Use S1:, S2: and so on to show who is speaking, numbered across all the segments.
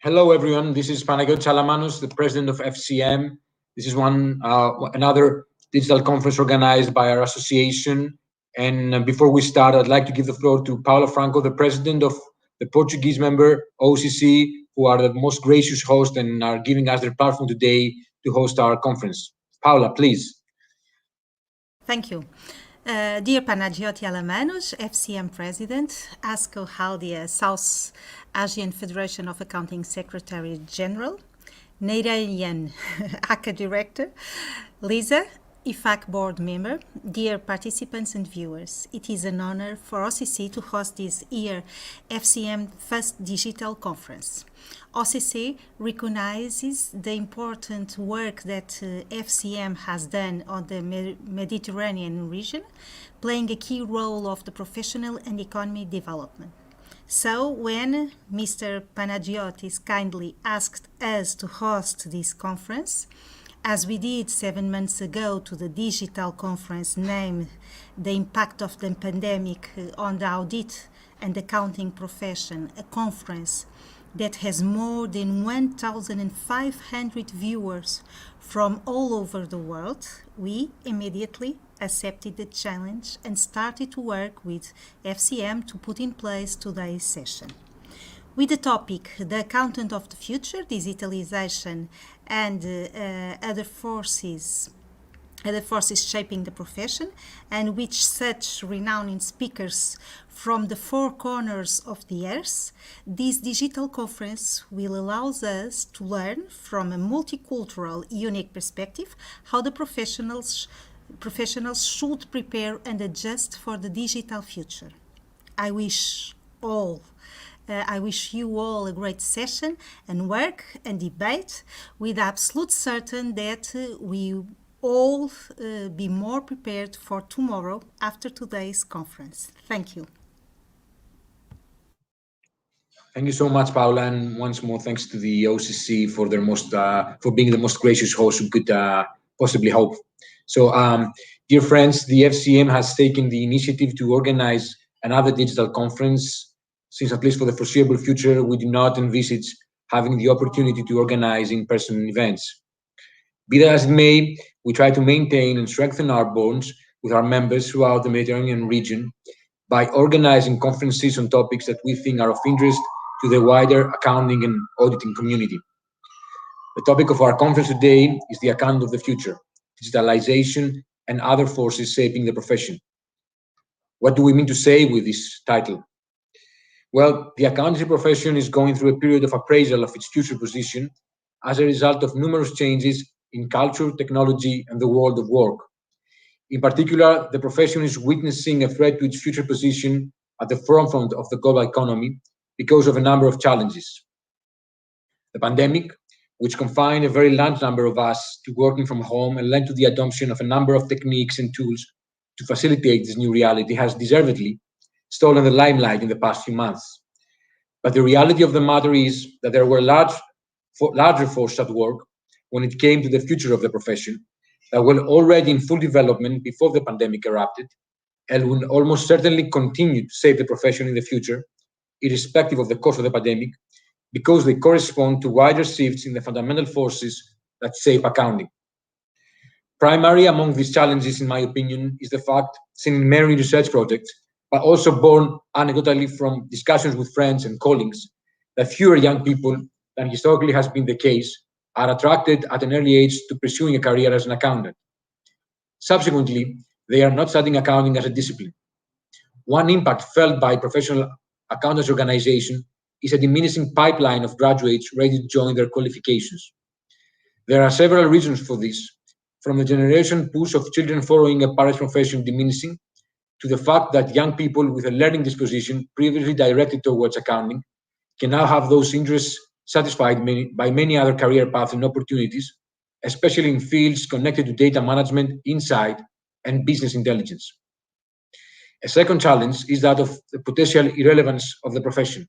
S1: Hello, everyone. This is Panagiotis Alamanos, the president of FCM. This is another digital conference organized by our association. And before we start, I'd like to give the floor to Paula Franco, the president of the Portuguese member OCC, who are the most gracious host and are giving us their platform today to host our conference. Paula, please.
S2: Thank you. Dear Panagiotis Alamanos, FCM President, ASCO Haldia, South Asian Federation of Accounting Secretary General, Narayanan, ACCA Director, Lisa, IFAC Board Member, dear participants and viewers, it is an honor for OCC to host this year FCM First Digital Conference. OCC recognizes the important work that FCM has done on the Mediterranean region, playing a key role of the professional and economic development. So when Mr. Panagiotis kindly asked us to host this conference, as we did 7 months ago to the digital conference named The Impact of the Pandemic on the Audit and Accounting Profession, a conference that has more than 1,500 viewers from all over the world, we immediately accepted the challenge and started to work with FCM to put in place today's session. With the topic, the accountant of the future, digitalization, and other forces shaping the profession, and which such renowned speakers from the four corners of the earth, this digital conference will allow us to learn from a multicultural, unique perspective how the professionals should prepare and adjust for the digital future. I wish you all a great session and work and debate with absolute certain that we all be more prepared for tomorrow after today's conference. Thank you.
S1: Thank you so much, Paula, and once more, thanks to the OCC for being the most gracious host we could possibly hope. So, dear friends, the FCM has taken the initiative to organize another digital conference, since at least for the foreseeable future, we do not envisage having the opportunity to organize in-person events. Be that as it may, we try to maintain and strengthen our bonds with our members throughout the Mediterranean region by organizing conferences on topics that we think are of interest to the wider accounting and auditing community. The topic of our conference today is the accountant of the future, digitalization and other forces shaping the profession. What do we mean to say with this title? Well, the accountancy profession is going through a period of appraisal of its future position as a result of numerous changes in culture, technology, and the world of work. In particular, the profession is witnessing a threat to its future position at the forefront of the global economy because of a number of challenges. The pandemic, which confined a very large number of us to working from home and led to the adoption of a number of techniques and tools to facilitate this new reality, has deservedly stolen the limelight in the past few months. But the reality of the matter is that there were larger forces at work when it came to the future of the profession that were already in full development before the pandemic erupted and will almost certainly continue to shape the profession in the future, irrespective of the course of the pandemic, because they correspond to wider shifts in the fundamental forces that shape accounting. Primary among these challenges, in my opinion, is the fact, seen in many research projects, but also born anecdotally from discussions with friends and colleagues, that fewer young people than historically has been the case are attracted at an early age to pursuing a career as an accountant. Subsequently, they are not studying accounting as a discipline. One impact felt by professional accountants organization is a diminishing pipeline of graduates ready to join their qualifications. There are several reasons for this, from the generation push of children following a parent's profession diminishing, to the fact that young people with a learning disposition previously directed towards accounting can now have those interests satisfied by many other career paths and opportunities, especially in fields connected to data management, insight, and business intelligence. A second challenge is that of the potential irrelevance of the profession.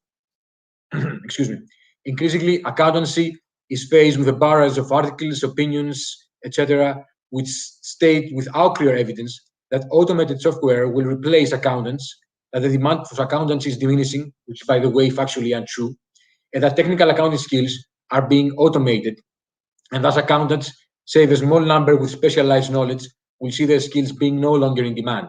S1: Excuse me. Increasingly, accountancy is faced with a barrage of articles, opinions, etc., which state without clear evidence that automated software will replace accountants, that the demand for accountants is diminishing, which, by the way, factually untrue, and that technical accounting skills are being automated, and thus accountants, save a small number with specialized knowledge, will see their skills being no longer in demand.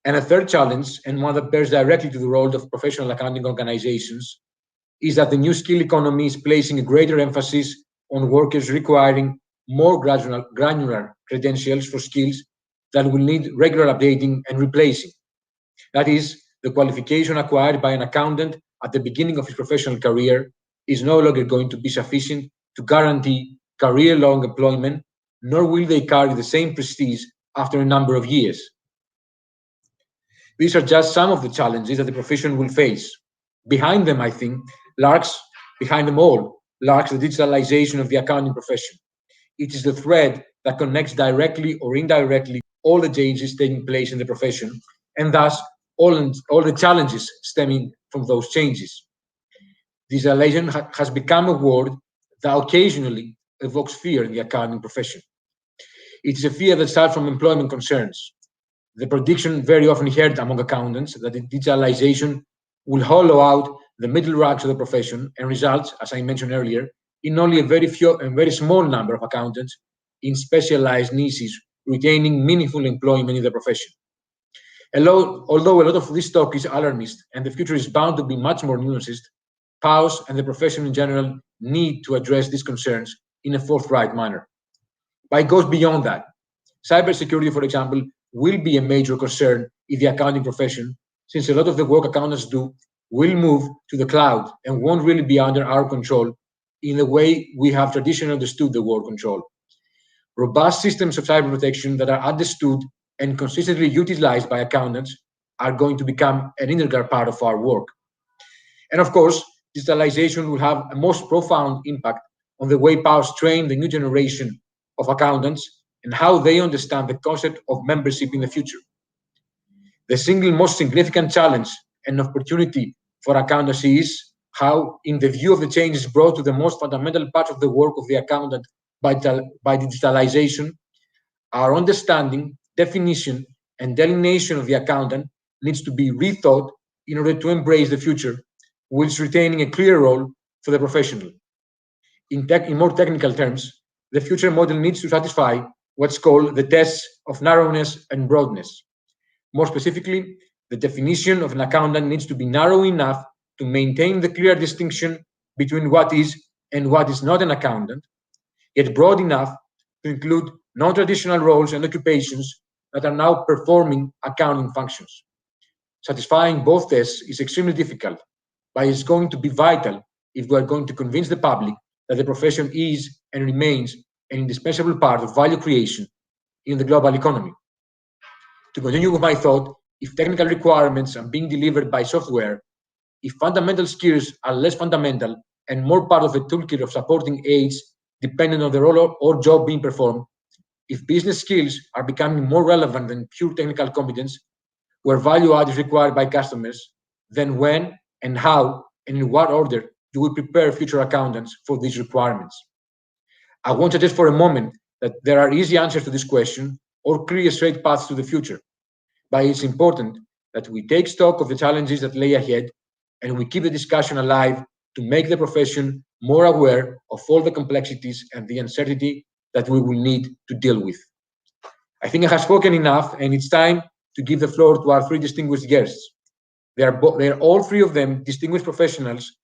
S1: And a third challenge, and one that bears directly to the role of professional accounting organizations, is that the new skill economy is placing a greater emphasis on workers requiring more granular credentials for skills that will need regular updating and replacing. That is, the qualification acquired by an accountant at the beginning of his professional career is no longer going to be sufficient to guarantee career-long employment, nor will they carry the same prestige after a number of years. These are just some of the challenges that the profession will face. Behind them, I think, behind them all, lurks the digitalization of the accounting profession. It is the thread that connects directly or indirectly all the changes taking place in the profession, and thus all the challenges stemming from those changes. Digitalization has become a word that occasionally evokes fear in the accounting profession. It is a fear that starts from employment concerns. The prediction very often heard among accountants that the digitalization will hollow out the middle ranks of the profession and results, as I mentioned earlier, in only a very small number of accountants in specialized niches retaining meaningful employment in the profession. Although a lot of this talk is alarmist and the future is bound to be much more nuanced, PAOS and the profession in general need to address these concerns in a forthright manner. But it goes beyond that. Cybersecurity, for example, will be a major concern in the accounting profession, since a lot of the work accountants do will move to the cloud and won't really be under our control in the way we have traditionally understood the word control. Robust systems of cyber protection that are understood and consistently utilized by accountants are going to become an integral part of our work. And of course, digitalization will have a most profound impact on the way PAOS train the new generation of accountants and how they understand the concept of membership in the future. The single most significant challenge and opportunity for accountancy is how, in the view of the changes brought to the most fundamental part of the work of the accountant by digitalization, our understanding, definition, and delineation of the accountant needs to be rethought in order to embrace the future, whilst retaining a clear role for the professional. In more technical terms, the future model needs to satisfy what's called the tests of narrowness and broadness. More specifically, the definition of an accountant needs to be narrow enough to maintain the clear distinction between what is and what is not an accountant, yet broad enough to include non-traditional roles and occupations that are now performing accounting functions. Satisfying both tests is extremely difficult, but it's going to be vital if we are going to convince the public that the profession is and remains an indispensable part of value creation in the global economy. To continue with my thought, if technical requirements are being delivered by software, if fundamental skills are less fundamental and more part of a toolkit of supporting aids depending on the role or job being performed, if business skills are becoming more relevant than pure technical competence, where value add is required by customers, then when and how and in what order do we prepare future accountants for these requirements? I won't suggest for a moment that there are easy answers to this question or clear straight paths to the future, but it's important that we take stock of the challenges that lay ahead and we keep the discussion alive to make the profession more aware of all the complexities and the uncertainty that we will need to deal with. I think I have spoken enough, and it's time to give the floor to our three distinguished guests. They are all three of them distinguished professionals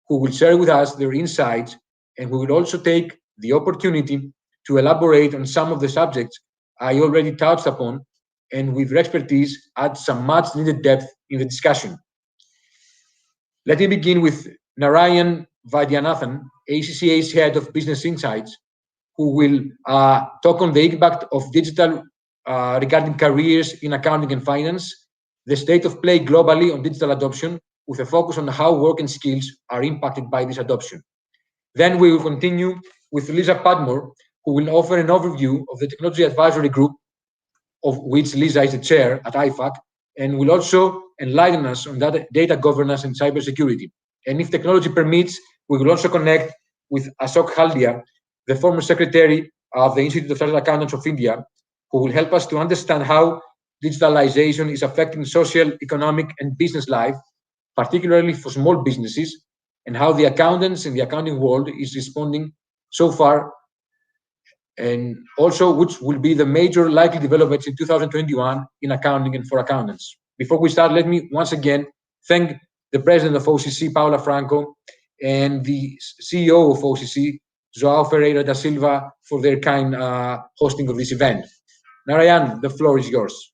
S1: who will share with us their insights, and we will also take the opportunity to elaborate on some of the subjects I already touched upon, and with their expertise add some much needed depth in the discussion. Let me begin with Narayanan Vaidyanathan, ACCA's Head of Business Insights, who will talk on the impact of digital regarding careers in accounting and finance, the state of play globally on digital adoption, with a focus on how work and skills are impacted by this adoption. Then we will continue with Lisa Padmore, who will offer an overview of the Technology Advisory Group, of which Lisa is the chair at IFAC, and will also enlighten us on data governance and cybersecurity. And if technology permits, we will also connect with Ashok Haldia, the former secretary of the Institute of Chartered Accountants of India, who will help us to understand how digitalization is affecting social, economic, and business life, particularly for small businesses, and how the accountants in the accounting world is responding so far, and also which will be the major likely developments in 2021 in accounting and for accountants. Before we start, let me once again thank the president of OCC, Paula Franco, and the CEO of OCC, João Ferreira da Silva, for their kind hosting of this event. Narayan, the floor is yours.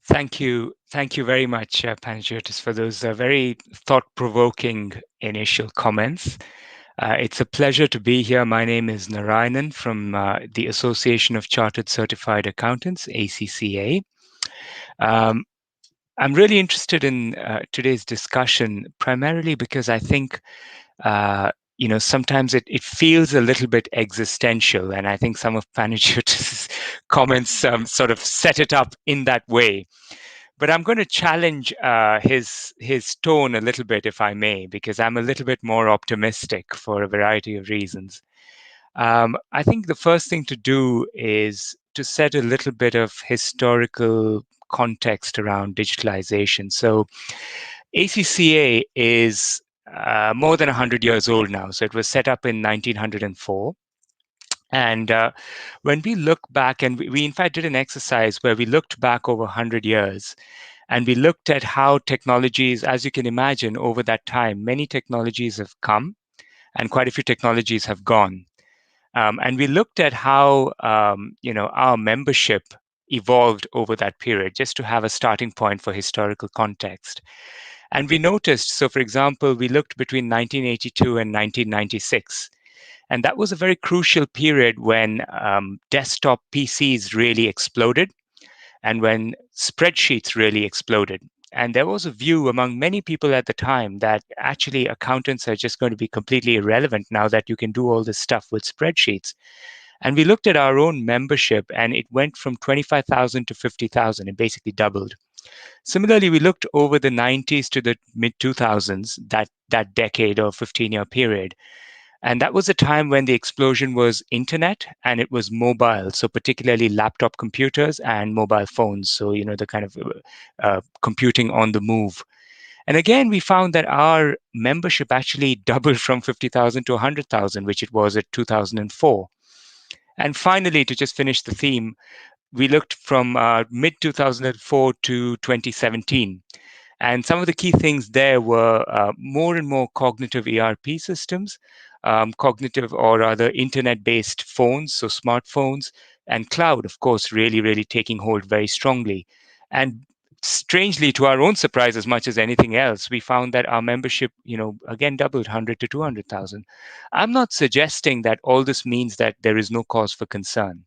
S3: Thank you. Thank you very much, Panagiotis, for those very thought-provoking initial comments. It's a pleasure to be here. My name is Narayanan from the Association of Chartered Certified Accountants, ACCA. I'm really interested in today's discussion, primarily because I think sometimes it feels a little bit existential, and I think some of Panagiotis' comments sort of set it up in that way. But I'm going to challenge his tone a little bit, if I may, because I'm a little bit more optimistic for a variety of reasons. I think the first thing to do is to set a little bit of historical context around digitalization. So ACCA is more than 100 years old now. So it was set up in 1904. And when we look back, and we in fact did an exercise where we looked back over 100 years, and we looked at how technologies, as you can imagine, over that time, many technologies have come and quite a few technologies have gone. And we looked at how our membership evolved over that period, just to have a starting point for historical context. And we noticed, so for example, we looked between 1982 and 1996. And that was a very crucial period when desktop PCs really exploded and when spreadsheets really exploded. And there was a view among many people at the time that actually accountants are just going to be completely irrelevant now that you can do all this stuff with spreadsheets. And we looked at our own membership, and it went from 25,000 to 50,000. It basically doubled. Similarly, we looked over the 90s to the mid-2000s, that decade or 15-year period. And that was a time when the explosion was internet and it was mobile, so particularly laptop computers and mobile phones. So, the kind of computing on the move. And again, we found that our membership actually doubled from 50,000 to 100,000, which it was at 2004. And finally, to just finish the theme, we looked from mid-2004 to 2017. And some of the key things there were more and more cognitive ERP systems, cognitive or rather internet-based phones, so smartphones, and cloud, of course, really, really taking hold very strongly. And strangely, to our own surprise, as much as anything else, we found that our membership, again, doubled 100 to 200,000. I'm not suggesting that all this means that there is no cause for concern.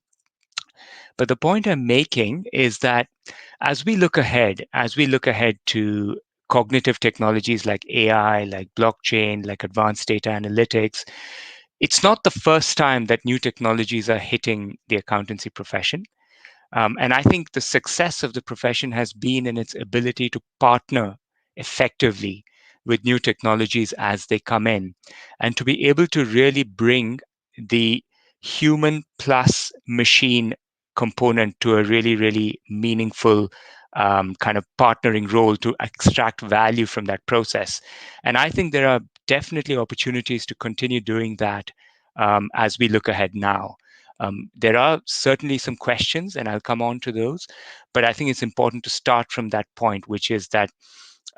S3: But the point I'm making is that as we look ahead to cognitive technologies like AI, like blockchain, like advanced data analytics, it's not the first time that new technologies are hitting the accountancy profession. And I think the success of the profession has been in its ability to partner effectively with new technologies as they come in, and to be able to really bring the human plus machine component to a really, really meaningful kind of partnering role to extract value from that process. And I think there are definitely opportunities to continue doing that as we look ahead now. There are certainly some questions, and I'll come on to those, but I think it's important to start from that point, which is that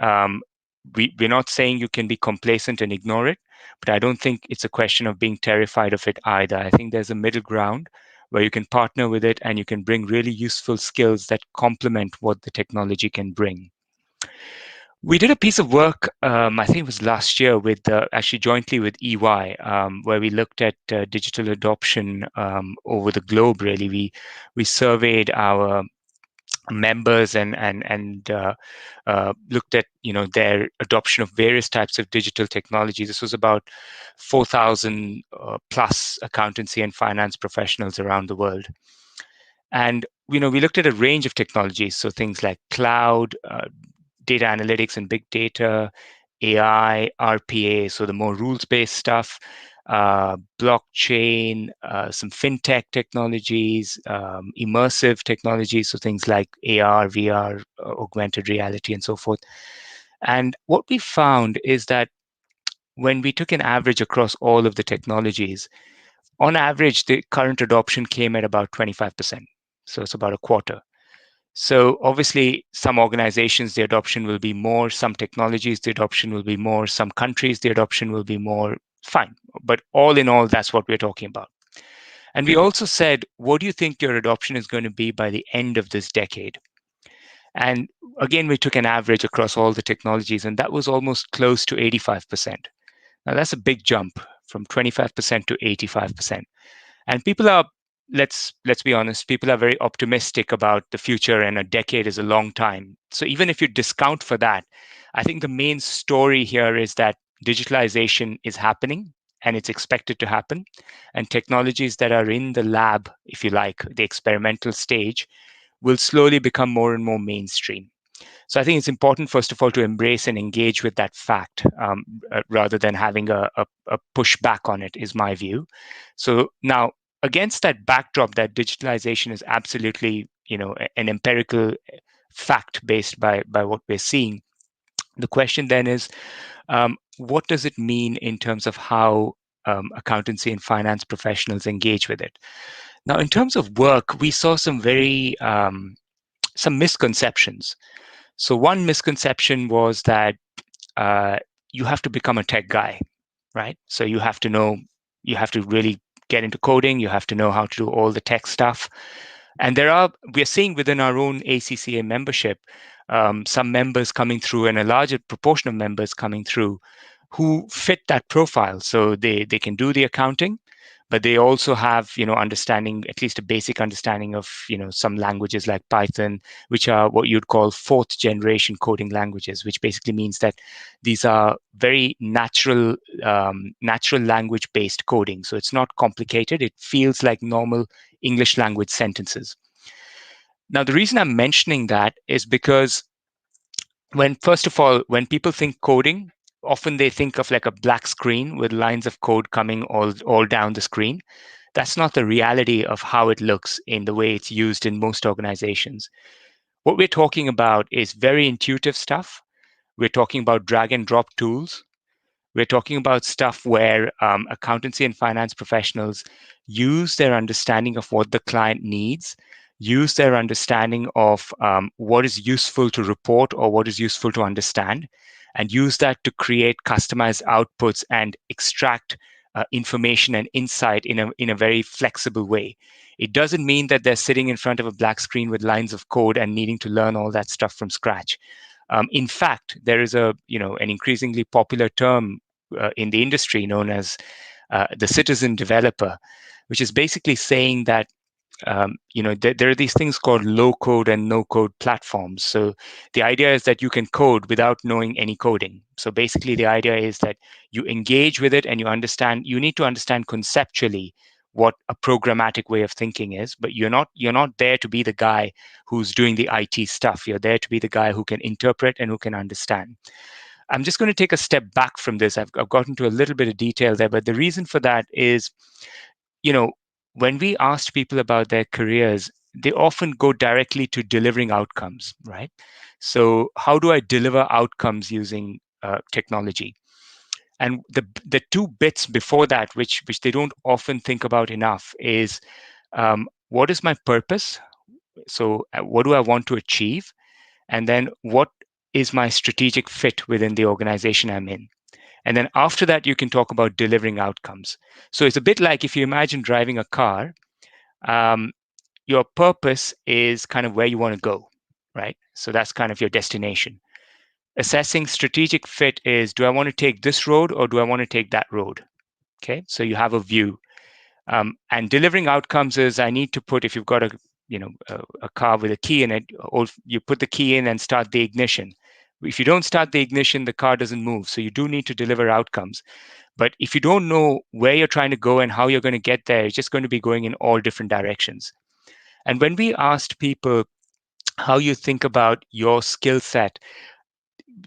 S3: we're not saying you can be complacent and ignore it, but I don't think it's a question of being terrified of it either. I think there's a middle ground where you can partner with it and you can bring really useful skills that complement what the technology can bring. We did a piece of work, I think it was last year, with actually jointly with EY, where we looked at digital adoption over the globe. Really, we surveyed our members and looked at their adoption of various types of digital technology. This was about 4,000 plus accountancy and finance professionals around the world. And we looked at a range of technologies, so things like cloud, data analytics and big data, AI, RPA, so the more rules-based stuff, blockchain, some fintech technologies, immersive technologies, so things like AR, VR, augmented reality, and so forth. And what we found is that when we took an average across all of the technologies, on average, the current adoption came at about 25%. So it's about a quarter. So obviously, some organizations, the adoption will be more, some technologies, the adoption will be more, some countries, the adoption will be more, fine. But all in all, that's what we're talking about. And we also said, what do you think your adoption is going to be by the end of this decade? And again, we took an average across all the technologies, and that was almost close to 85%. Now, that's a big jump from 25% to 85%. And people are, let's be honest, people are very optimistic about the future, and a decade is a long time. So even if you discount for that, I think the main story here is that digitalization is happening and it's expected to happen. And technologies that are in the lab, if you like, the experimental stage, will slowly become more and more mainstream. So I think it's important, first of all, to embrace and engage with that fact rather than having a pushback on it, is my view. So now, against that backdrop that digitalization is absolutely, an empirical fact based by what we're seeing, the question then is, what does it mean in terms of how accountancy and finance professionals engage with it? Now, in terms of work, we saw some very some misconceptions. So one misconception was that you have to become a tech guy, right? So you have to really get into coding. You have to know how to do all the tech stuff. And we're seeing within our own ACCA membership, some members coming through, and a larger proportion of members coming through who fit that profile. So they can do the accounting, but they also have, understanding, at least a basic understanding of, some languages like Python, which are what you'd call fourth generation coding languages, which basically means that these are very natural language based coding. So it's not complicated. It feels like normal English language sentences. Now, the reason I'm mentioning that is because first of all, when people think coding, often they think of like a black screen with lines of code coming all down the screen. That's not the reality of how it looks in the way it's used in most organizations. What we're talking about is very intuitive stuff. We're talking about drag and drop tools. We're talking about stuff where accountancy and finance professionals use their understanding of what the client needs, use their understanding of what is useful to report or what is useful to understand, and use that to create customized outputs and extract information and insight in a very flexible way. It doesn't mean that they're sitting in front of a black screen with lines of code and needing to learn all that stuff from scratch. In fact, there is an increasingly popular term in the industry known as the citizen developer, which is basically saying that there are these things called low code and no code platforms. So the idea is that you can code without knowing any coding. So basically the idea is that you engage with it and you need to understand conceptually what a programmatic way of thinking is, but you're not there to be the guy who's doing the IT stuff. You're there to be the guy who can interpret and who can understand. I'm just going to take a step back from this. I've gotten to a little bit of detail there, but the reason for that is, when we asked people about their careers, they often go directly to delivering outcomes, right? So how do I deliver outcomes using technology? And the two bits before that, which they don't often think about enough, is what is my purpose? So what do I want to achieve? And then what is my strategic fit within the organization I'm in? And then after that, you can talk about delivering outcomes. So it's a bit like if you imagine driving a car, your purpose is kind of where you want to go, right? So that's kind of your destination. Assessing strategic fit is, do I want to take this road or do I want to take that road? Okay, so you have a view. And delivering outcomes is, I need to put, if you've got a car with a key in it, or you put the key in and start the ignition. If you don't start the ignition, the car doesn't move. So you do need to deliver outcomes. But if you don't know where you're trying to go and how you're going to get there, it's just going to be going in all different directions. And when we asked people how you think about your skill set,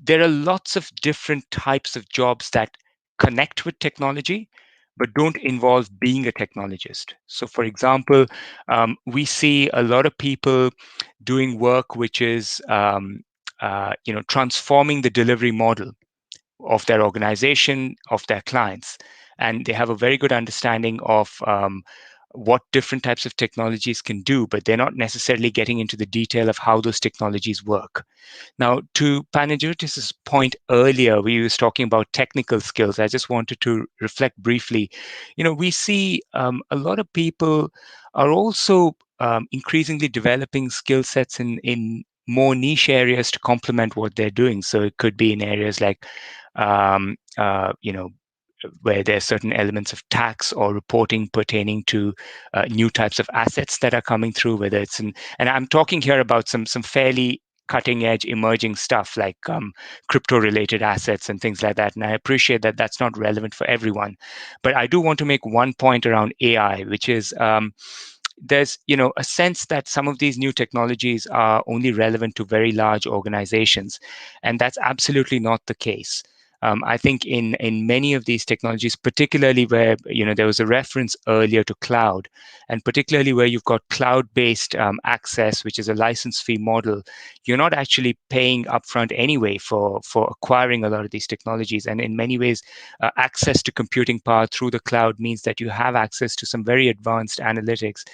S3: there are lots of different types of jobs that connect with technology, but don't involve being a technologist. So, for example, we see a lot of people doing work which is, transforming the delivery model. of their organization, of their clients, and they have a very good understanding of what different types of technologies can do, but they're not necessarily getting into the detail of how those technologies work. Now, to Panagiotis' point earlier, we was talking about technical skills. I just wanted to reflect briefly. We see a lot of people are also increasingly developing skill sets in more niche areas to complement what they're doing. So it could be in areas like, where there are certain elements of tax or reporting pertaining to new types of assets that are coming through, whether it's and I'm talking here about some fairly cutting edge emerging stuff like crypto related assets and things like that. And I appreciate that that's not relevant for everyone. But I do want to make one point around AI, which is there's a sense that some of these new technologies are only relevant to very large organizations. And that's absolutely not the case. I think in many of these technologies, particularly where there was a reference earlier to cloud, and particularly where you've got cloud-based access, which is a license fee model, you're not actually paying upfront anyway for acquiring a lot of these technologies. And in many ways, access to computing power through the cloud means that you have access to some very advanced analytics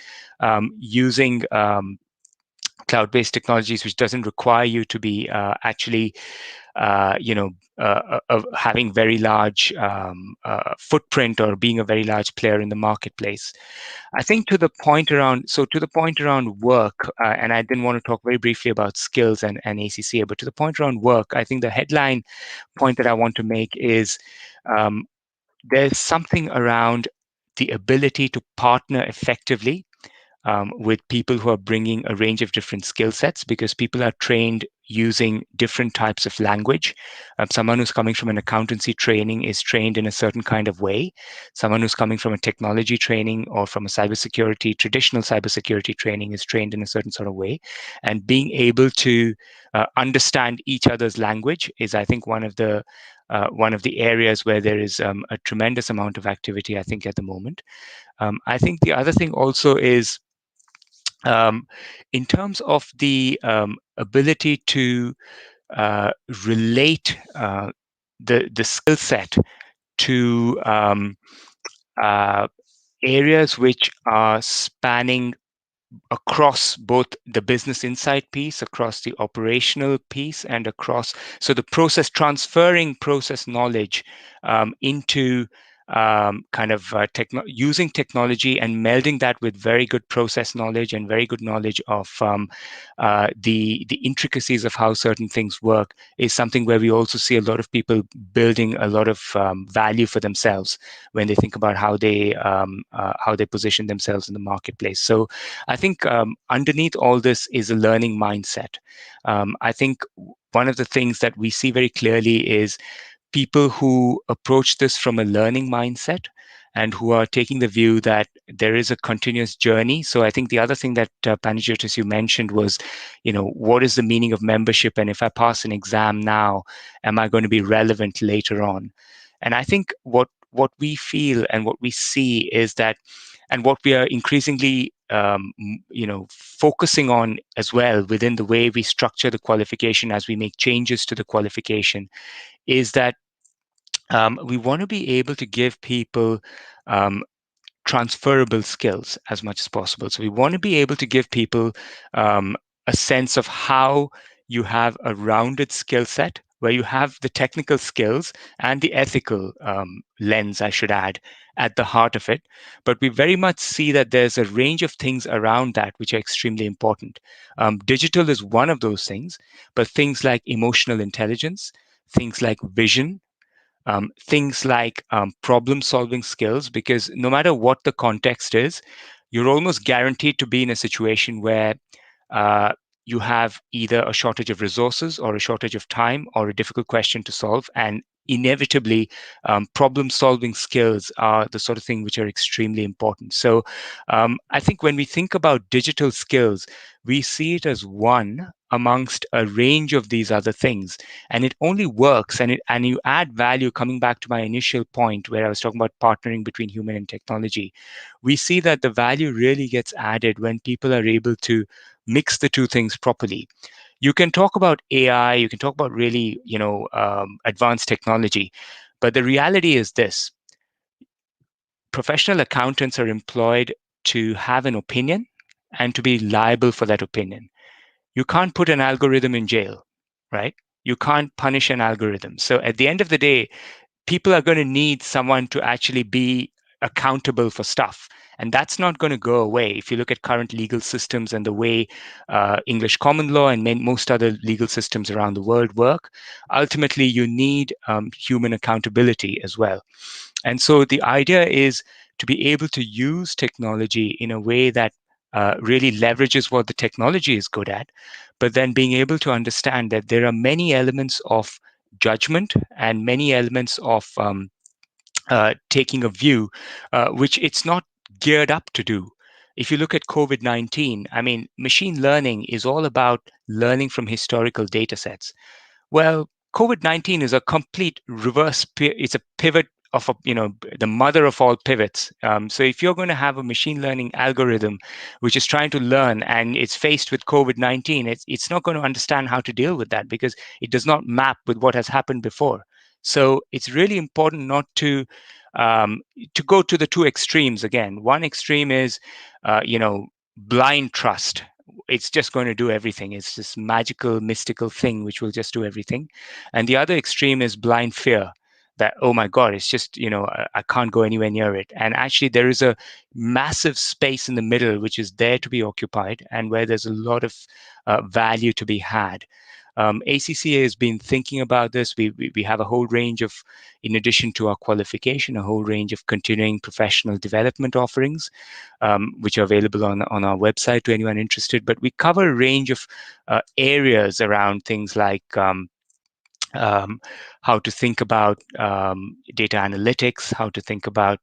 S3: using cloud-based technologies, which doesn't require you to be actually having very large footprint or being a very large player in the marketplace. I think to the point around work, and I didn't want to talk very briefly about skills and ACCA, but to the point around work, I think the headline point that I want to make is there's something around the ability to partner effectively with people who are bringing a range of different skill sets, because people are trained using different types of language. Someone who's coming from an accountancy training is trained in a certain kind of way. Someone who's coming from a technology training or from a traditional cybersecurity training is trained in a certain sort of way. And being able to understand each other's language is, I think, one of the areas where there is a tremendous amount of activity, I think, at the moment. I think the other thing also is, in terms of the ability to relate the skill set to areas which are spanning across both the business insight piece, across the operational piece, and across transferring process knowledge into using technology and melding that with very good process knowledge and very good knowledge of the intricacies of how certain things work is something where we also see a lot of people building a lot of value for themselves when they think about how they position themselves in the marketplace. So I think underneath all this is a learning mindset. I think one of the things that we see very clearly is people who approach this from a learning mindset and who are taking the view that there is a continuous journey. So I think the other thing that Panagiotis, you mentioned was, what is the meaning of membership? And if I pass an exam now, am I going to be relevant later on? And I think what we feel and what we see is that, and what we are increasingly focusing on as well within the way we structure the qualification as we make changes to the qualification, is that we want to be able to give people transferable skills as much as possible. So we want to be able to give people a sense of how you have a rounded skill set where you have the technical skills and the ethical lens, I should add, at the heart of it. But we very much see that there's a range of things around that which are extremely important. Digital is one of those things, but things like emotional intelligence, things like vision, things like problem-solving skills, because no matter what the context is, you're almost guaranteed to be in a situation where you have either a shortage of resources or a shortage of time or a difficult question to solve. And inevitably, problem-solving skills are the sort of thing which are extremely important. So I think when we think about digital skills, we see it as one amongst a range of these other things. And it only works and you add value, coming back to my initial point where I was talking about partnering between human and technology. We see that the value really gets added when people are able to mix the two things properly. You can talk about AI, you can talk about really, advanced technology, but the reality is this: professional accountants are employed to have an opinion and to be liable for that opinion. You can't put an algorithm in jail, right? You can't punish an algorithm. So at the end of the day, people are going to need someone to actually be accountable for stuff. And that's not going to go away. If you look at current legal systems and the way English common law and most other legal systems around the world work, ultimately you need human accountability as well. And so the idea is to be able to use technology in a way that really leverages what the technology is good at, but then being able to understand that there are many elements of judgment and many elements of taking a view, which it's not geared up to do. If you look at COVID-19, I mean, machine learning is all about learning from historical data sets. Well, COVID-19 is a complete reverse. It's a pivot of the mother of all pivots. So if you're going to have a machine learning algorithm which is trying to learn and it's faced with COVID-19, it's not going to understand how to deal with that because it does not map with what has happened before. So it's really important not to go to the two extremes again. One extreme is, blind trust. It's just going to do everything. It's this magical, mystical thing which will just do everything. And the other extreme is blind fear, that, oh my God, it's just, I can't go anywhere near it. And actually, there is a massive space in the middle which is there to be occupied and where there's a lot of value to be had. ACCA has been thinking about this. We have a whole range of, in addition to our qualification, a whole range of continuing professional development offerings, which are available on our website to anyone interested. But we cover a range of areas around things like how to think about data analytics, how to think about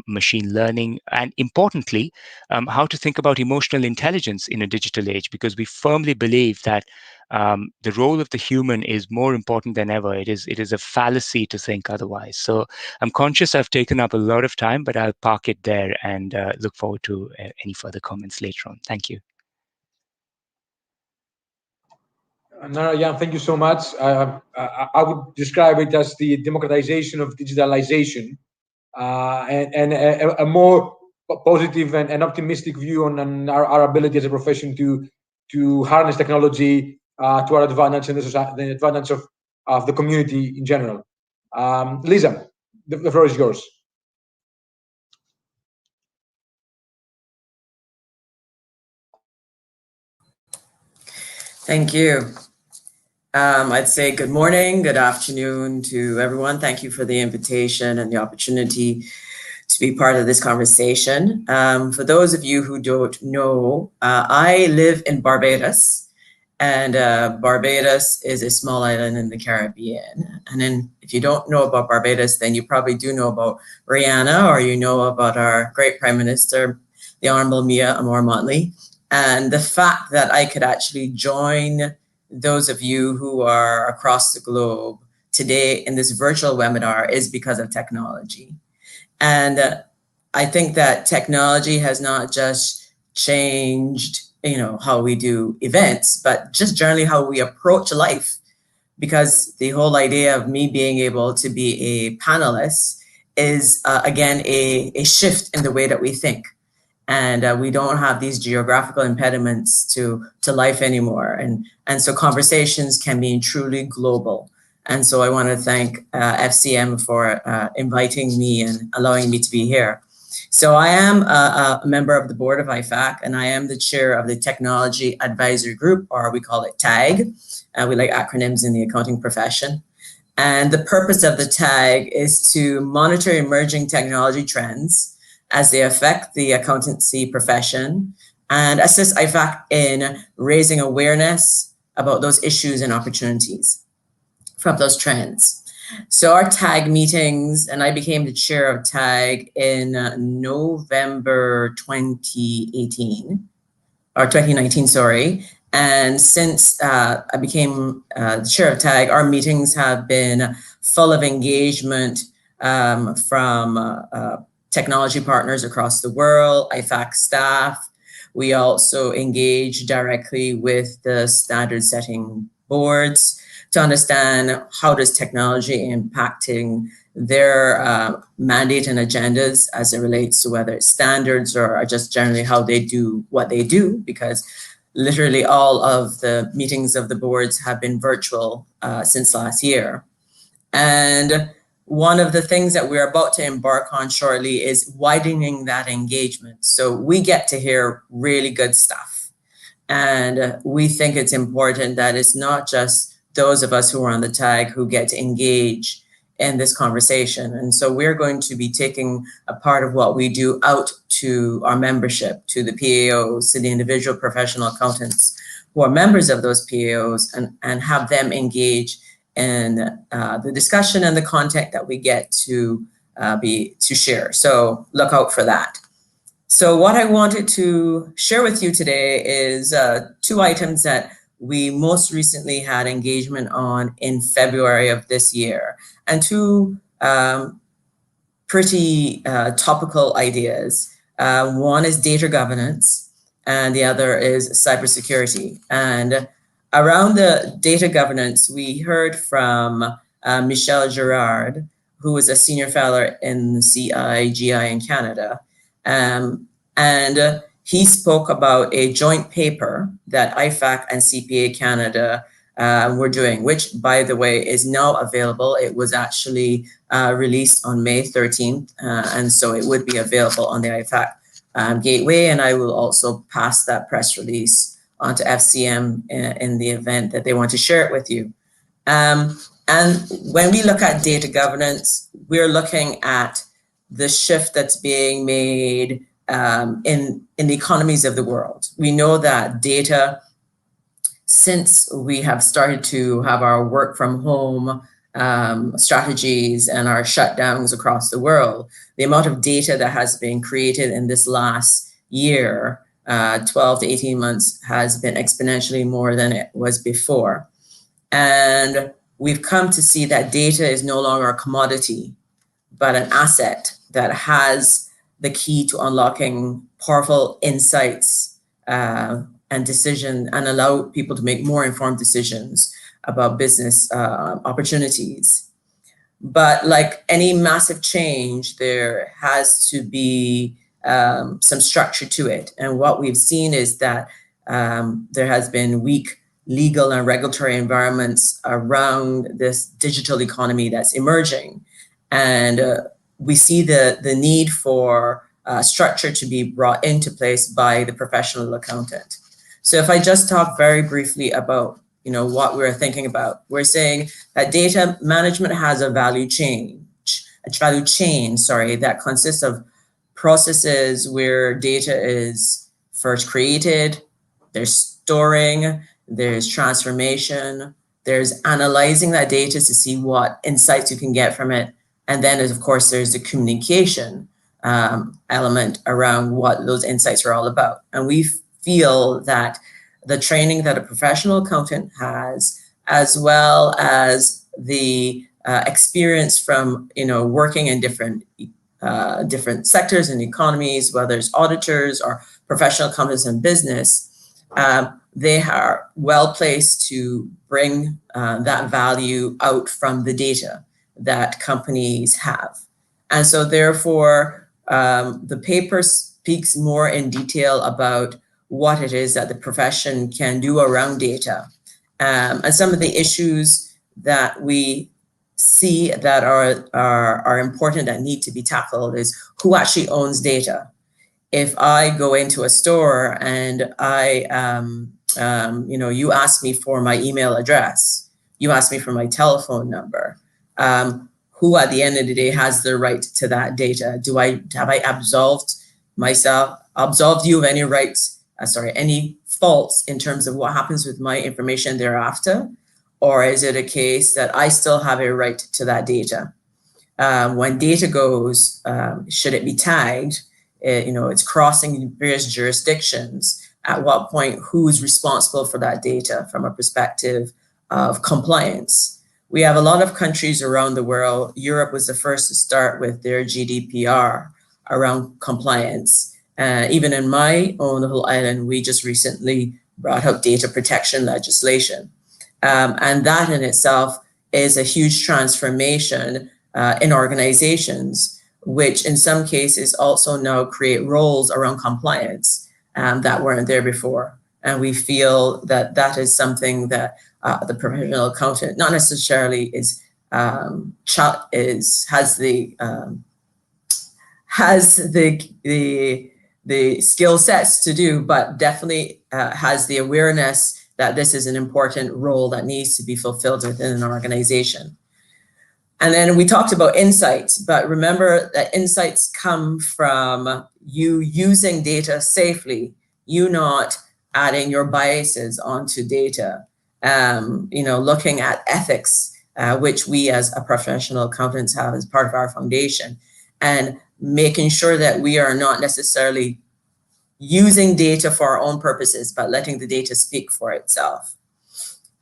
S3: machine learning, and importantly, how to think about emotional intelligence in a digital age, because we firmly believe that the role of the human is more important than ever. It is a fallacy to think otherwise. So I'm conscious I've taken up a lot of time, but I'll park it there and look forward to any further comments later on. Thank you.
S1: Narayanan, thank you so much. I would describe it as the democratization of digitalization, and a more positive and optimistic view on our ability as a profession to harness technology to our advantage and the advantage of the community in general. Lisa, the floor is yours.
S4: Thank you. I'd say good morning, good afternoon to everyone. Thank you for the invitation and the opportunity to be part of this conversation. For those of you who don't know, I live in Barbados, and Barbados is a small island in the Caribbean. And then if you don't know about Barbados, then you probably do know about Rihanna, or you know about our great Prime Minister, the Honorable Mia Amor-Motley. And the fact that I could actually join those of you who are across the globe today in this virtual webinar is because of technology. And I think that technology has not just changed, how we do events, but just generally how we approach life. Because the whole idea of me being able to be a panelist is, again, a shift in the way that we think. And we don't have these geographical impediments to life anymore. And so conversations can be truly global. And so I want to thank FCM for inviting me and allowing me to be here. So I am a member of the board of IFAC, and I am the chair of the Technology Advisory Group, or we call it TAG. We like acronyms in the accounting profession. And the purpose of the TAG is to monitor emerging technology trends as they affect the accountancy profession and assist IFAC in raising awareness about those issues and opportunities from those trends. So our TAG meetings, and I became the chair of TAG in November 2018, or 2019, sorry. And since I became the chair of TAG, our meetings have been full of engagement from technology partners across the world, IFAC staff. We also engage directly with the standard setting boards to understand how does technology impacting their mandate and agendas as it relates to whether it's standards or just generally how they do what they do, because literally all of the meetings of the boards have been virtual since last year. And one of the things that we're about to embark on shortly is widening that engagement. So we get to hear really good stuff. And we think it's important that it's not just those of us who are on the tag who get to engage in this conversation. And so we're going to be taking a part of what we do out to our membership, to the PAOs, to the individual professional accountants who are members of those PAOs, and have them engage in the discussion and the content that we get to share. So look out for that. So what I wanted to share with you today is 2 items that we most recently had engagement on in February of this year, and 2 pretty topical ideas. One is data governance, and the other is cybersecurity. And around the data governance, we heard from Michel Girard, who is a senior fellow in CIGI in Canada. And he spoke about a joint paper that IFAC and CPA Canada were doing, which, by the way, is now available. It was actually released on May 13th, and so it would be available on the IFAC gateway, and I will also pass that press release onto FCM in the event that they want to share it with you. And when we look at data governance, we're looking at the shift that's being made in the economies of the world. We know that data, since we have started to have our work from home strategies and our shutdowns across the world, the amount of data that has been created in this last year, 12 to 18 months, has been exponentially more than it was before. And we've come to see that data is no longer a commodity, but an asset that has the key to unlocking powerful insights and decision, and allow people to make more informed decisions about business opportunities. But like any massive change, there has to be some structure to it. And what we've seen is that there has been weak legal and regulatory environments around this digital economy that's emerging. And we see the need for structure to be brought into place by the professional accountant. So if I just talk very briefly about what we're thinking about, we're saying that data management has a value chain, that consists of processes where data is first created, there's storing, there's transformation, there's analyzing that data to see what insights you can get from it. And then, of course, there's the communication element around what those insights are all about. And we feel that the training that a professional accountant has, as well as the experience from working in different sectors and economies, whether it's auditors or professional accountants in business, they are well placed to bring that value out from the data that companies have. And so therefore, the paper speaks more in detail about what it is that the profession can do around data. And some of the issues that we see that are important that need to be tackled is who actually owns data. If I go into a store and you ask me for my email address, you ask me for my telephone number, who at the end of the day has the right to that data? Have I absolved you of any rights, any faults in terms of what happens with my information thereafter? Or is it a case that I still have a right to that data? When data goes, should it be tagged? It's crossing various jurisdictions. At what point, who's responsible for that data from a perspective of compliance? We have a lot of countries around the world. Europe was the first to start with their GDPR around compliance. Even in my own little island, we just recently brought up data protection legislation. And that in itself is a huge transformation in organizations, which in some cases also now create roles around compliance that weren't there before. And we feel that that is something that the professional accountant not necessarily has the skill sets to do, but definitely has the awareness that this is an important role that needs to be fulfilled within an organization. And then we talked about insights, but remember that insights come from you using data safely, you not adding your biases onto data, looking at ethics, which we as a professional accountants have as part of our foundation, and making sure that we are not necessarily using data for our own purposes, but letting the data speak for itself.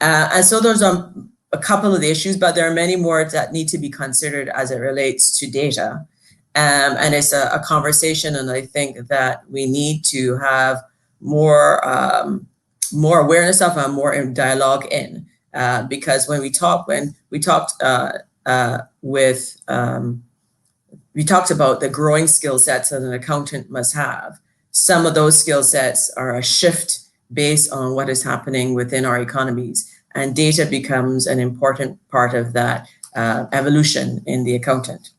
S4: And so those are a couple of the issues, but there are many more that need to be considered as it relates to data. And it's a conversation, and I think that we need to have more awareness of and more dialogue in, because we talked about the growing skill sets that an accountant must have. Some of those skill sets are a shift based on what is happening within our economies, and data becomes an important part of that evolution in the accountant.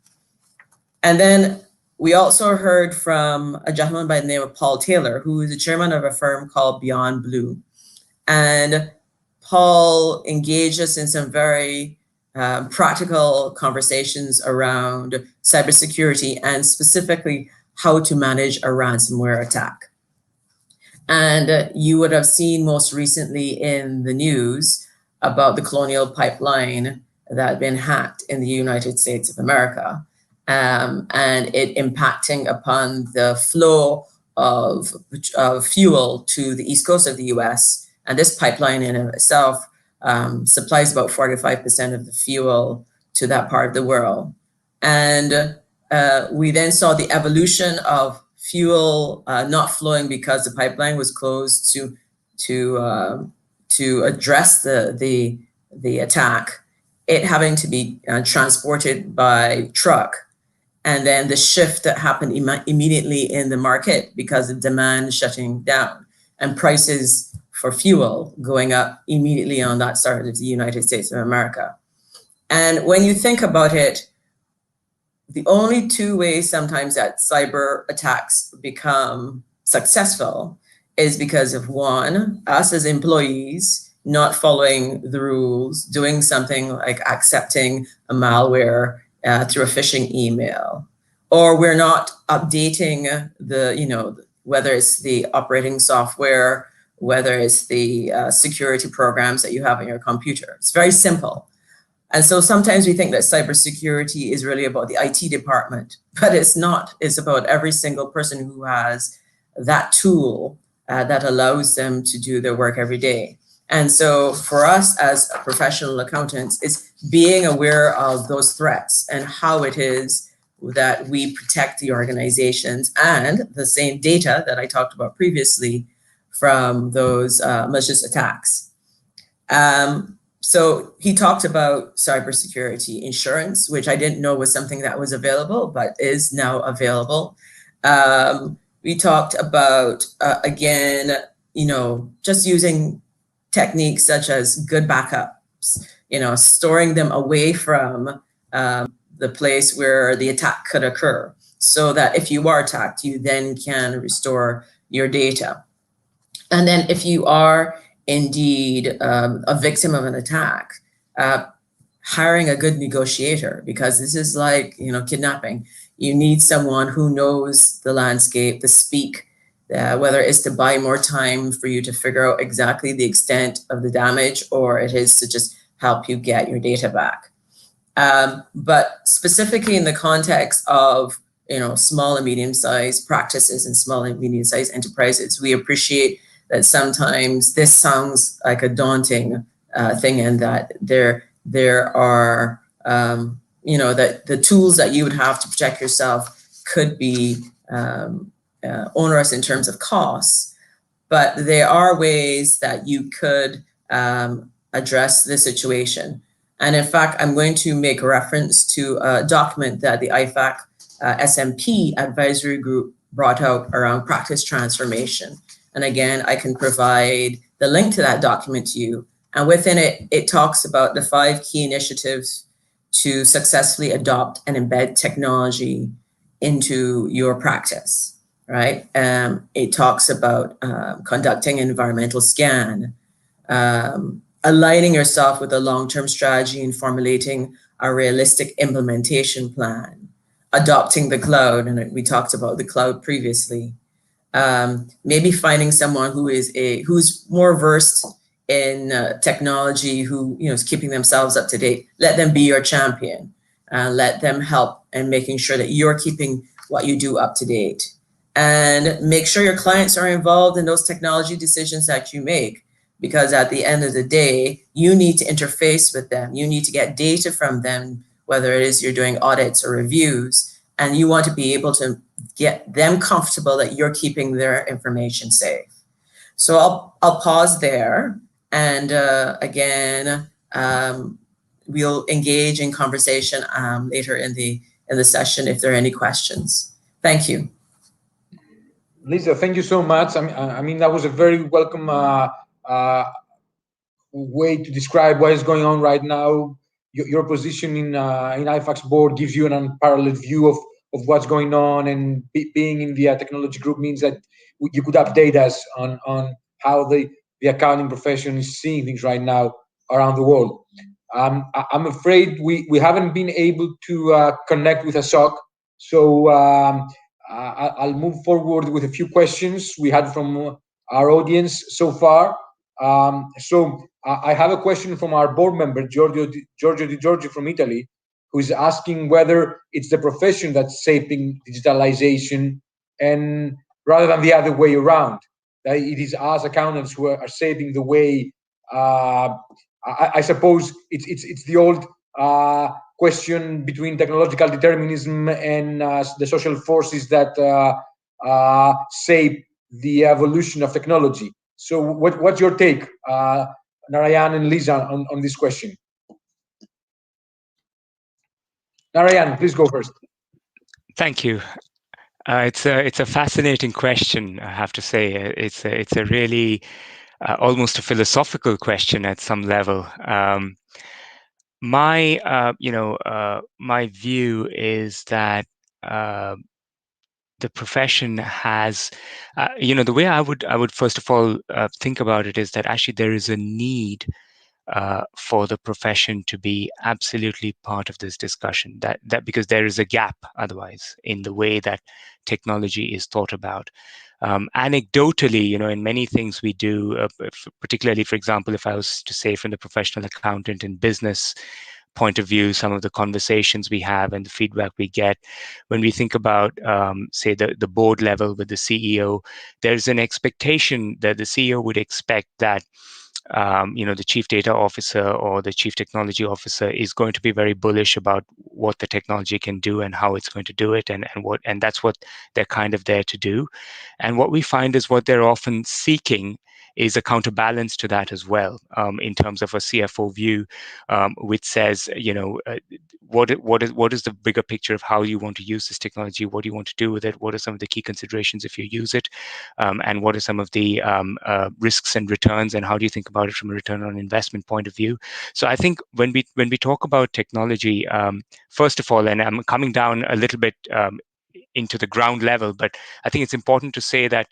S4: And then we also heard from a gentleman by the name of Paul Taylor, who is the chairman of a firm called Beyond Blue. And Paul engaged us in some very practical conversations around cybersecurity, and specifically how to manage a ransomware attack. And you would have seen most recently in the news about the Colonial Pipeline that had been hacked in the United States of America, and it impacting upon the flow of fuel to the East Coast of the US. And this pipeline in itself supplies about 45% of the fuel to that part of the world. And we then saw the evolution of fuel not flowing because the pipeline was closed to address the attack, it having to be transported by truck, and then the shift that happened immediately in the market because of demand shutting down and prices for fuel going up immediately on that side of the United States of America. And when you think about it, the only two ways sometimes that cyber attacks become successful is because of, one, us as employees not following the rules, doing something like accepting a malware through a phishing email, or we're not updating whether it's the operating software, whether it's the security programs that you have on your computer. It's very simple. And so sometimes we think that cybersecurity is really about the IT department, but it's not. It's about every single person who has that tool that allows them to do their work every day. And so for us as professional accountants, it's being aware of those threats and how it is that we protect the organizations and the same data that I talked about previously from those malicious attacks. So he talked about cybersecurity insurance, which I didn't know was something that was available, but is now available. We talked about, again, just using techniques such as good backups, storing them away from the place where the attack could occur, so that if you are attacked, you then can restore your data. And then if you are indeed a victim of an attack, hiring a good negotiator, because this is like, kidnapping. You need someone who knows the landscape, to speak, whether it's to buy more time for you to figure out exactly the extent of the damage, or it is to just help you get your data back. But specifically in the context of, small and medium-sized practices and small and medium-sized enterprises, we appreciate that sometimes this sounds like a daunting thing, and that there are, that the tools that you would have to protect yourself could be onerous in terms of costs, but there are ways that you could address the situation. And in fact, I'm going to make reference to a document that the IFAC SMP advisory group brought out around practice transformation. And again, I can provide the link to that document to you. And within it, it talks about the 5 key initiatives to successfully adopt and embed technology into your practice, right? It talks about conducting an environmental scan, aligning yourself with a long-term strategy and formulating a realistic implementation plan, adopting the cloud, and we talked about the cloud previously. Maybe finding someone who's more versed in technology, who is keeping themselves up to date. Let them be your champion. Let them help in making sure that you're keeping what you do up to date. And make sure your clients are involved in those technology decisions that you make, because at the end of the day, you need to interface with them. You need to get data from them, whether it is you're doing audits or reviews, and you want to be able to get them comfortable that you're keeping their information safe. So I'll pause there. And again, we'll engage in conversation later in the session if there are any questions. Thank you.
S1: Lisa, thank you so much. I mean that was a very welcome way to describe what is going on right now. Your position in IFAC's board gives you an unparalleled view of what's going on, and being in the technology group means that you could update us on how the accounting profession is seeing things right now around the world. I'm afraid we haven't been able to connect with Ashok, so I'll move forward with a few questions we had from our audience so far. So I have a question from our board member, Giorgio Di Giorgio from Italy, who is asking whether it's the profession that's shaping digitalization, and rather than the other way around, that it is us accountants who are shaping the way. I suppose it's the old question between technological determinism and the social forces that shape the evolution of technology. So what's your take, Narayanan and Lisa, on this question? Narayanan, please go first.
S3: Thank you. It's a fascinating question, I have to say. It's a really almost a philosophical question at some level. My my view is that the profession has, the way I would first of all think about it is that actually there is a need for the profession to be absolutely part of this discussion, that because there is a gap otherwise in the way that technology is thought about. Anecdotally, in many things we do, particularly, for example, if I was to say from the professional accountant and business point of view, some of the conversations we have and the feedback we get when we think about, say, the board level with the CEO, there's an expectation that the CEO would expect that the chief data officer or the chief technology officer is going to be very bullish about what the technology can do and how it's going to do it, and that's what they're kind of there to do. And what we find is what they're often seeking is a counterbalance to that as well, in terms of a CFO view, which says, what is the bigger picture of how you want to use this technology? What do you want to do with it? What are some of the key considerations if you use it? And what are some of the risks and returns? And how do you think about it from a return on investment point of view? So I think when we talk about technology, first of all, and I'm coming down a little bit into the ground level, but I think it's important to say that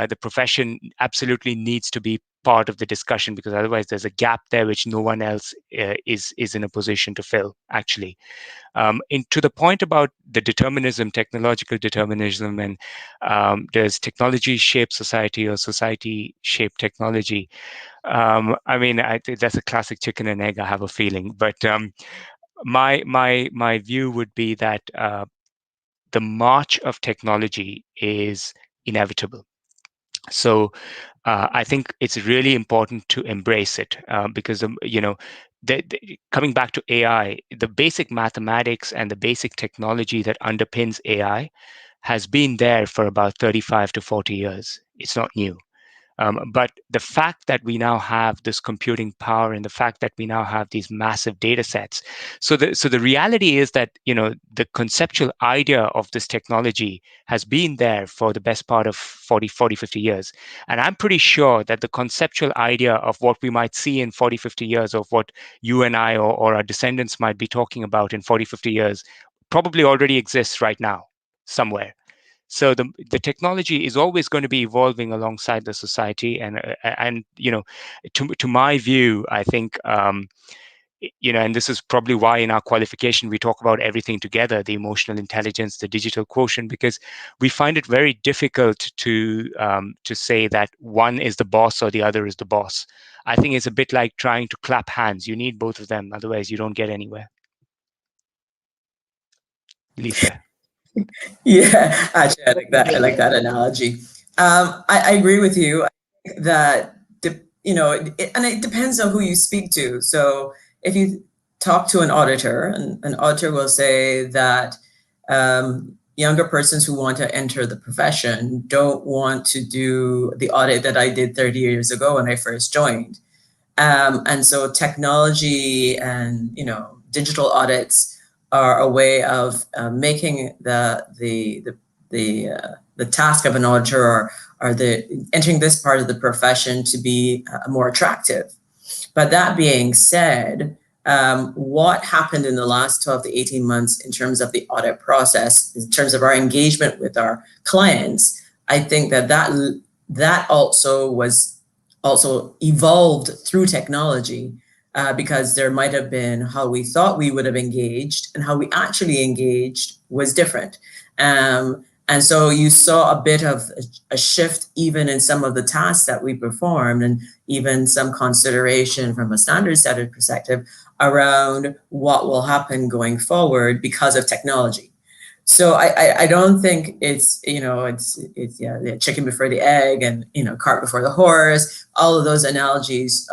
S3: the profession absolutely needs to be part of the discussion, because otherwise there's a gap there which no one else is in a position to fill, actually. To the point about the determinism, technological determinism, and does technology shape society or society shape technology? I think that's a classic chicken and egg, I have a feeling. But my view would be that the march of technology is inevitable. So I think it's really important to embrace it, because coming back to AI, the basic mathematics and the basic technology that underpins AI has been there for about 35 to 40 years. It's not new. But the fact that we now have this computing power and the fact that we now have these massive data sets. So the reality is that, the conceptual idea of this technology has been there for the best part of 40, 50 years. And I'm pretty sure that the conceptual idea of what we might see in 40, 50 years, of what you and I or our descendants might be talking about in 40, 50 years, probably already exists right now somewhere. So the technology is always going to be evolving alongside the society, and to my view, I think and this is probably why in our qualification we talk about everything together: the emotional intelligence, the digital quotient, because we find it very difficult to say that one is the boss or the other is the boss. I think it's a bit like trying to clap hands. You need both of them, otherwise you don't get anywhere. Lisa.
S4: Yeah, actually, I like that. I like that analogy. I agree with you that and it depends on who you speak to. So if you talk to an auditor, and an auditor will say that younger persons who want to enter the profession don't want to do the audit that I did 30 years ago when I first joined. And so technology and digital audits are a way of making the task of an auditor or the entering this part of the profession to be more attractive. But that being said, what happened in the last 12 to 18 months in terms of the audit process, in terms of our engagement with our clients, I think that also evolved through technology. Because there might have been how we thought we would have engaged and how we actually engaged was different. And so you saw a bit of a shift even in some of the tasks that we performed, and even some consideration from a standard setter perspective around what will happen going forward because of technology. So I don't think it's the chicken before the egg and cart before the horse. All of those analogies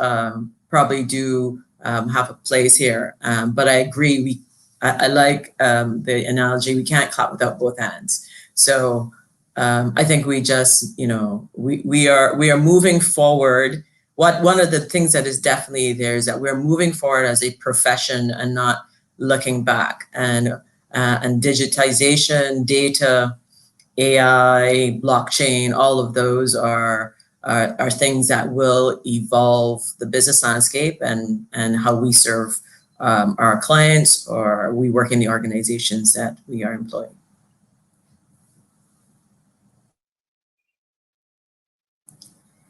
S4: probably do have a place here, but I agree. I like the analogy. We can't clap without both hands. So I think we just we are moving forward. One of the things that is definitely there is that we're moving forward as a profession and not looking back. And digitization, data, AI, blockchain, all of those are things that will evolve the business landscape and how we serve our clients, or we work in the organizations that we are employing.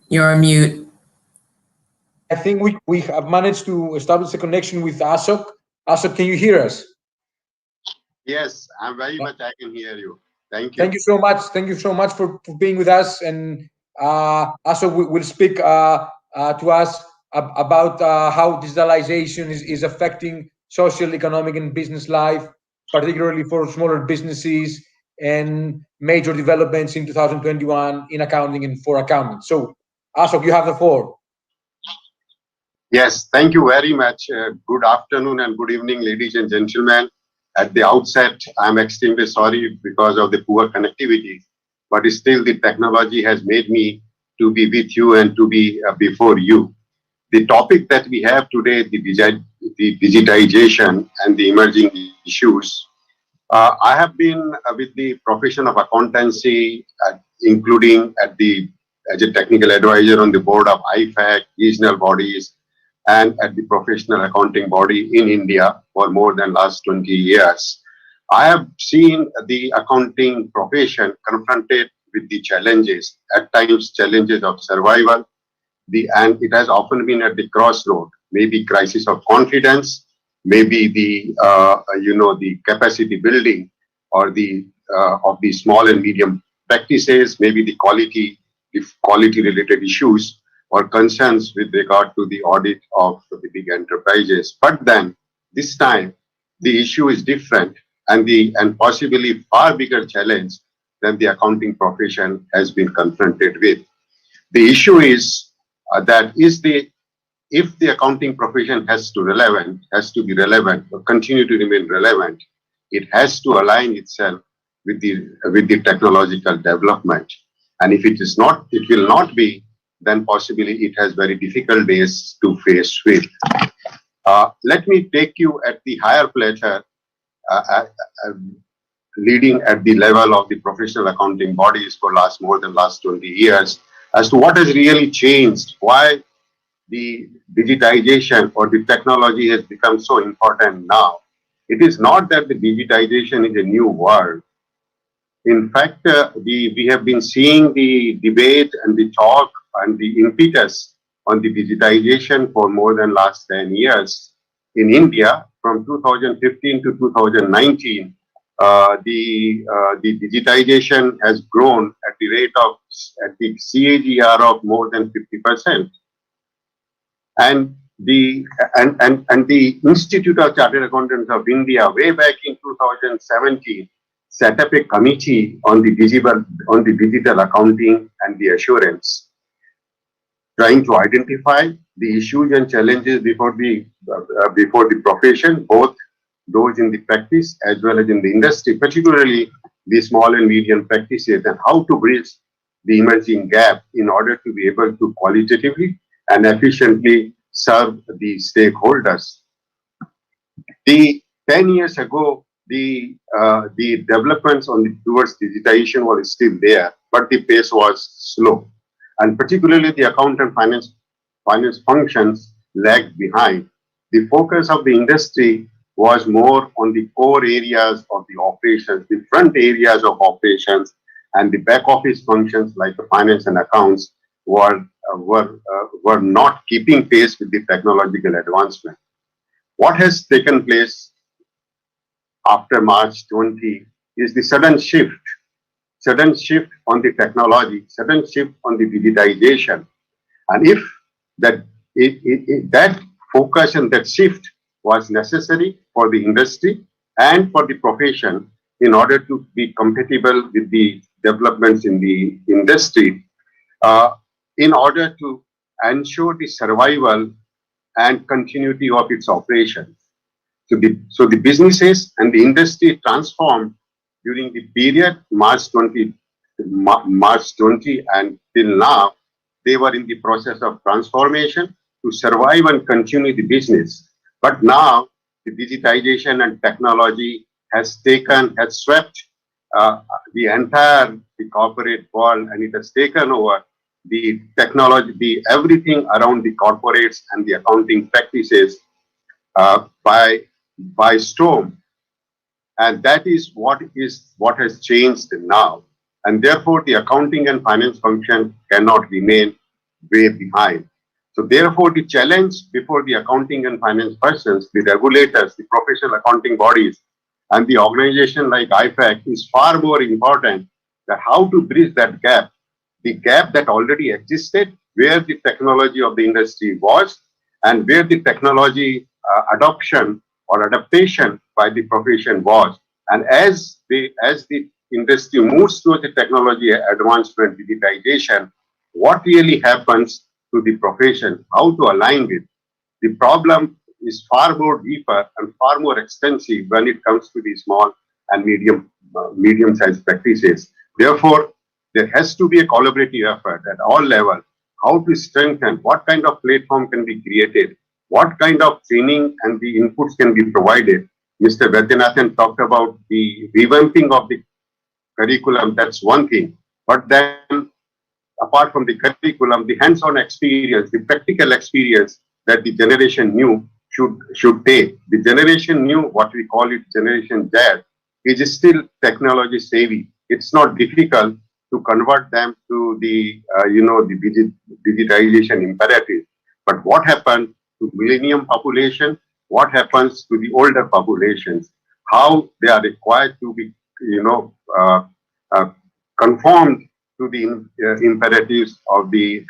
S4: You're on mute.
S1: I think we have managed to establish a connection with Ashok. Ashok, can you hear us?
S5: Yes, I'm very much. I can hear you. Thank you.
S1: Thank you so much. Thank you so much for being with us. And Ashok will speak to us about how digitalization is affecting social, economic, and business life, particularly for smaller businesses, and major developments in 2021 in accounting and for accounting. So, Ashok, you have the floor.
S5: Yes, thank you very much. Good afternoon and good evening, ladies and gentlemen. At the outset, I'm extremely sorry because of the poor connectivity, but still the technology has made me to be with you and to be before you. The topic that we have today, the digitization and the emerging issues. I have been with the profession of accountancy, including as a technical advisor on the board of IFAC, regional bodies, and at the professional accounting body in India for more than last 20 years. I have seen the accounting profession confronted with the challenges, at times challenges of survival, and it has often been at the crossroad, maybe crisis of confidence, maybe the capacity building or of the small and medium practices, maybe the quality related issues or concerns with regard to the audit of the big enterprises. But then this time the issue is different and possibly far bigger challenge than the accounting profession has been confronted with. The issue is that if the accounting profession has to be relevant or continue to remain relevant, it has to align itself with the technological development. And if it is not, it will not be, then possibly it has very difficult days to face with. Let me take you at the higher pleasure, leading at the level of the professional accounting bodies for more than last 20 years, as to what has really changed, why the digitization or the technology has become so important now. It is not that the digitization is a new word. In fact, we have been seeing the debate and the talk and the impetus on the digitization for more than last 10 years. In India, from 2015 to 2019, the digitization has grown at the rate of, at the CAGR of more than 50%. And the Institute of Chartered Accountants of India, way back in 2017, set up a committee on the digital accounting and the assurance, trying to identify the issues and challenges before the profession, both those in the practice as well as in the industry, particularly the small and medium practices, and how to bridge the emerging gap in order to be able to qualitatively and efficiently serve the stakeholders. 10 years ago, the developments towards digitization were still there, but the pace was slow, and particularly the account and finance functions lagged behind. The focus of the industry was more on the core areas of the operations, the front areas of operations, and the back office functions like the finance and accounts were not keeping pace with the technological advancement. What has taken place after March 20 is the sudden shift on the technology, sudden shift on the digitization. And if that focus and that shift was necessary for the industry and for the profession in order to be compatible with the developments in the industry, in order to ensure the survival and continuity of its operations. So the businesses and the industry transformed during the period March 20 and till now. They were in the process of transformation to survive and continue the business. But now the digitization and technology has swept the entire corporate world, and it has taken over the technology, everything around the corporates and the accounting practices by storm. And that is what has changed now. And therefore, the accounting and finance function cannot remain way behind. So therefore, the challenge before the accounting and finance persons, the regulators, the professional accounting bodies, and the organization like IFAC is far more important than how to bridge that gap, the gap that already existed, where the technology of the industry was, and where the technology adoption or adaptation by the profession was. And as the industry moves towards the technology advancement, digitization, what really happens to the profession, how to align with. The problem is far more deeper and far more extensive when it comes to the small and medium-sized practices. Therefore, there has to be a collaborative effort at all levels, how to strengthen, what kind of platform can be created, what kind of training and the inputs can be provided. Mr. Vaidyanathan talked about the revamping of the curriculum, that's one thing. But then, apart from the curriculum, the hands-on experience, the practical experience that the generation new should take. The generation new, what we call it Generation Z, is still technology savvy. It's not difficult to convert them to the digitization imperative. But what happened to millennium population? What happens to the older populations? How they are required to be, conformed to the imperatives of the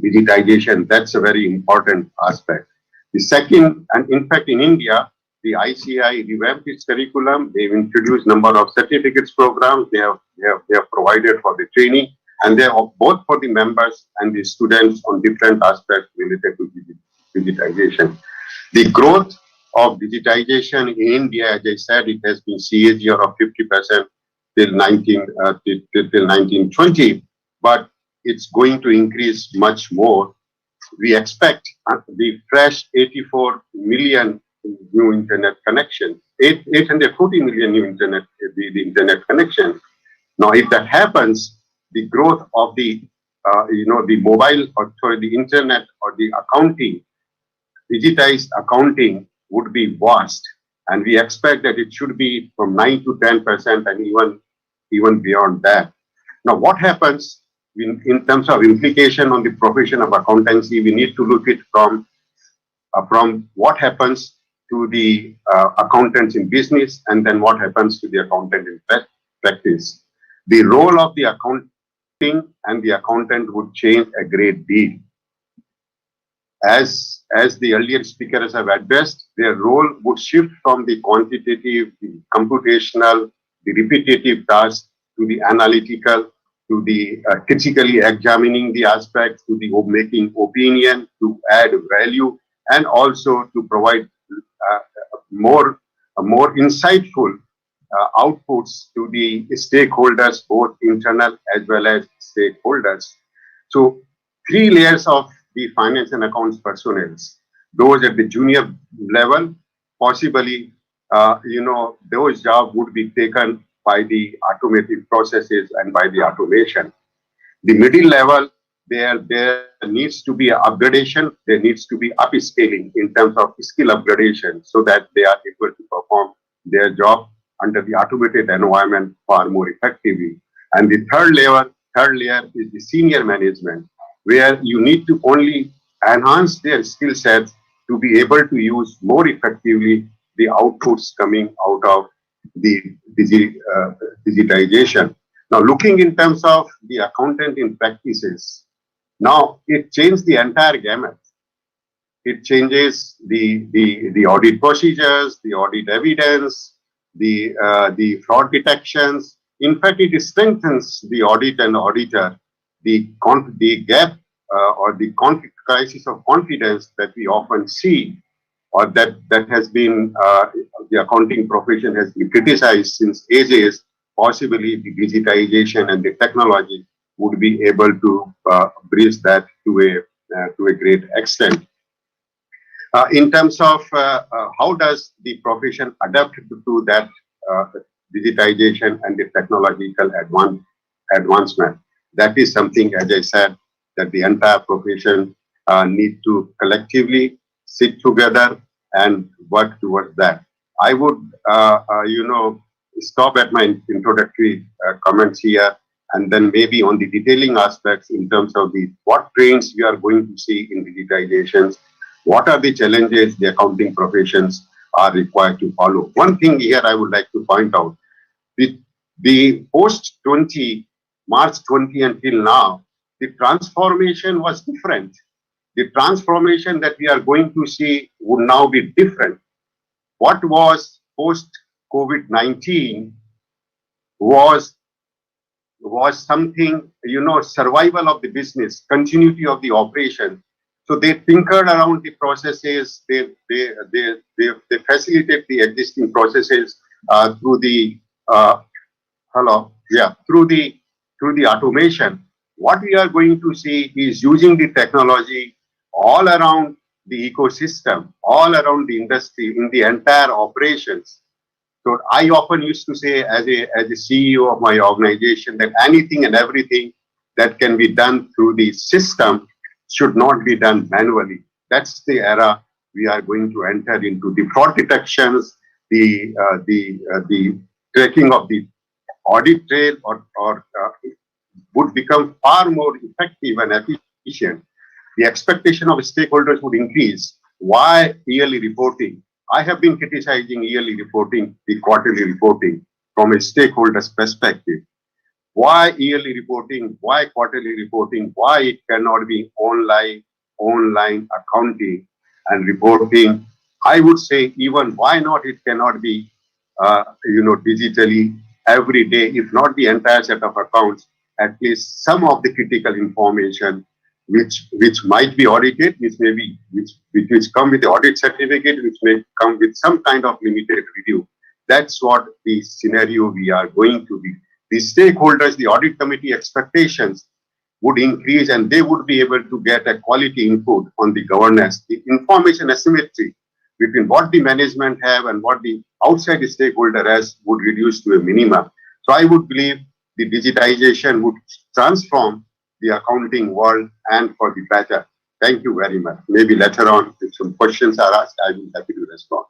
S5: digitization. That's a very important aspect. The second, and in fact in India, the ICAI revamped its curriculum. They've introduced number of certificates programs. They have provided for the training, and they are both for the members and the students on different aspects related to digitization. The growth of digitization in India, as I said, it has been CAGR of 50%. till 1920, but it's going to increase much more. We expect the fresh 84 million new internet connections, 840 million new internet, the internet connections. Now, if that happens, the growth of the the mobile, or sorry, the internet or the accounting, digitized accounting would be vast, and we expect that it should be from 9 to 10% and even beyond that. Now, what happens in terms of implication on the profession of accountancy? We need to look at from what happens to the accountants in business, and then what happens to the accountant in practice. The role of the accounting and the accountant would change a great deal. As the earlier speakers have addressed, their role would shift from the quantitative, the computational, the repetitive tasks, to the analytical, to the critically examining the aspects, to the making opinion, to add value, and also to provide more insightful outputs to the stakeholders, both internal as well as stakeholders. So 3 layers of the finance and accounts personnel. Those at the junior level, possibly, those jobs would be taken by the automated processes and by the automation. The middle level, there needs to be upgradation, there needs to be upscaling in terms of skill upgradation, so that they are able to perform their job under the automated environment far more effectively. And the third layer is the senior management, where you need to only enhance their skill sets to be able to use more effectively the outputs coming out of the digitization. Now, looking in terms of the accountant in practices, now it changed the entire gamut. It changes the audit procedures, the audit evidence, the fraud detections. In fact, it strengthens the audit and auditor. The gap or the crisis of confidence that we often see, or that has been the accounting profession has been criticized since ages. Possibly the digitization and the technology would be able to bridge that to a great extent. In terms of how does the profession adapt to that digitization and the technological advancement? That is something, as I said, that the entire profession need to collectively sit together and work towards that. I would, stop at my introductory comments here, and then maybe on the detailing aspects in terms of what trends we are going to see in digitizations, what are the challenges the accounting professions are required to follow. One thing here I would like to point out, the post March 20 until now, the transformation was different. The transformation that we are going to see would now be different. What was post COVID-19 was something, survival of the business, continuity of the operation. So they tinkered around the processes. They facilitate the existing processes through the automation. What we are going to see is using the technology all around the ecosystem, all around the industry, in the entire operations. So I often used to say, as a CEO of my organization, that anything and everything that can be done through the system should not be done manually. That's the era we are going to enter into. The fraud detections, the tracking of the audit trail would become far more effective and efficient. The expectation of stakeholders would increase. Why yearly reporting? I have been criticizing yearly reporting, the quarterly reporting, from a stakeholder's perspective. Why yearly reporting? Why quarterly reporting? Why it cannot be online accounting and reporting? I would say even why not it cannot be digitally every day, if not the entire set of accounts, at least some of the critical information which might be audited, which come with the audit certificate, which may come with some kind of limited review. That's what the scenario we are going to be. The stakeholders, the audit committee expectations would increase, and they would be able to get a quality input on the governance. The information asymmetry between what the management have and what the outside stakeholder has would reduce to a minimum. So I would believe the digitization would transform the accounting world and for the better. Thank you very much. Maybe later on, if some questions are asked, I will be happy to respond.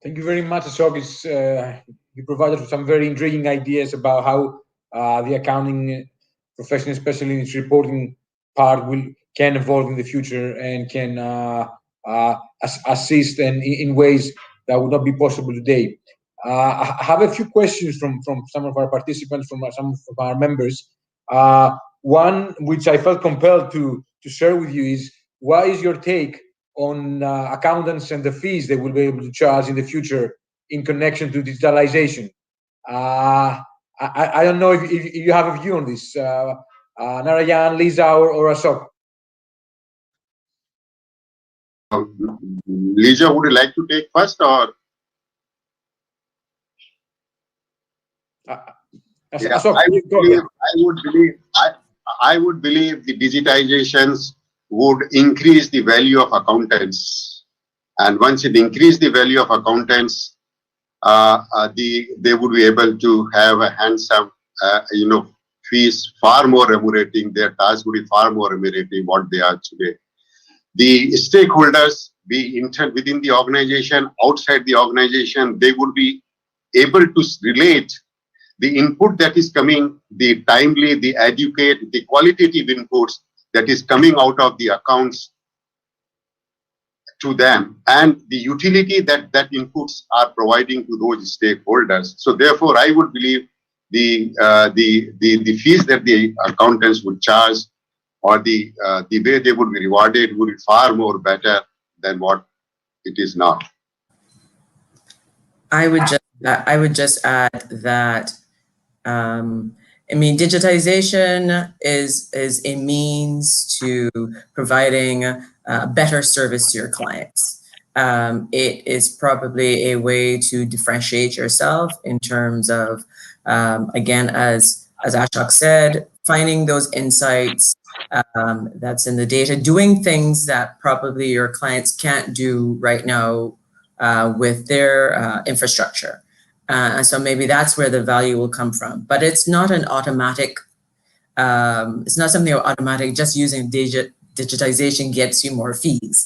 S1: Thank you very much, Ashok. You provided some very intriguing ideas about how the accounting profession, especially in its reporting part, can evolve in the future and can assist in ways that would not be possible today. I have a few questions from some of our participants, from some of our members. One which I felt compelled to share with you is, what is your take on accountants and the fees they will be able to charge in the future in connection to digitalization? I don't know if you have a view on this, Narayan, Lisa, or Ashok.
S5: Lisa, would you like to take first, or?
S1: Ashok,
S5: I would believe the digitizations would increase the value of accountants, and once it increased the value of accountants, they would be able to have a handsome, fees far more remunerating. Their tasks would be far more remunerating what they are today. The stakeholders, be within the organization, outside the organization, they would be able to relate the input that is coming, the timely, the educate, the qualitative inputs that is coming out of the accounts to them, and the utility that inputs are providing to those stakeholders. So therefore, I would believe the fees that the accountants would charge, or the way they would be rewarded, would be far more better than what it is now.
S4: I would just add that digitization is a means to providing better service to your clients. It is probably a way to differentiate yourself in terms of, again, as Ashok said, finding those insights that's in the data, doing things that probably your clients can't do right now with their infrastructure. And so maybe that's where the value will come from. But it's not an automatic, it's not something automatic. Just using digitization gets you more fees.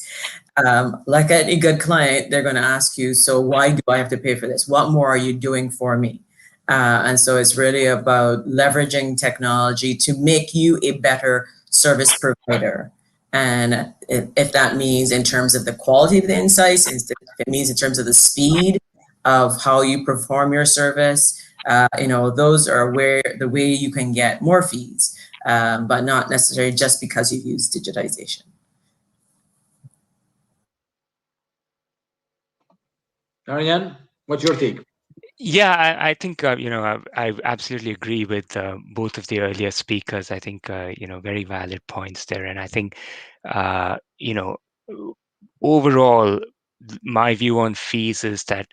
S4: Like any good client, they're going to ask you, so why do I have to pay for this? What more are you doing for me? And so it's really about leveraging technology to make you a better service provider. And if that means in terms of the quality of the insights, if it means in terms of the speed of how you perform your service, those are the way you can get more fees, but not necessarily just because you use digitization.
S1: Narayan, what's your take?
S3: Yeah, I think I absolutely agree with both of the earlier speakers. I think very valid points there, and I think overall, my view on fees is that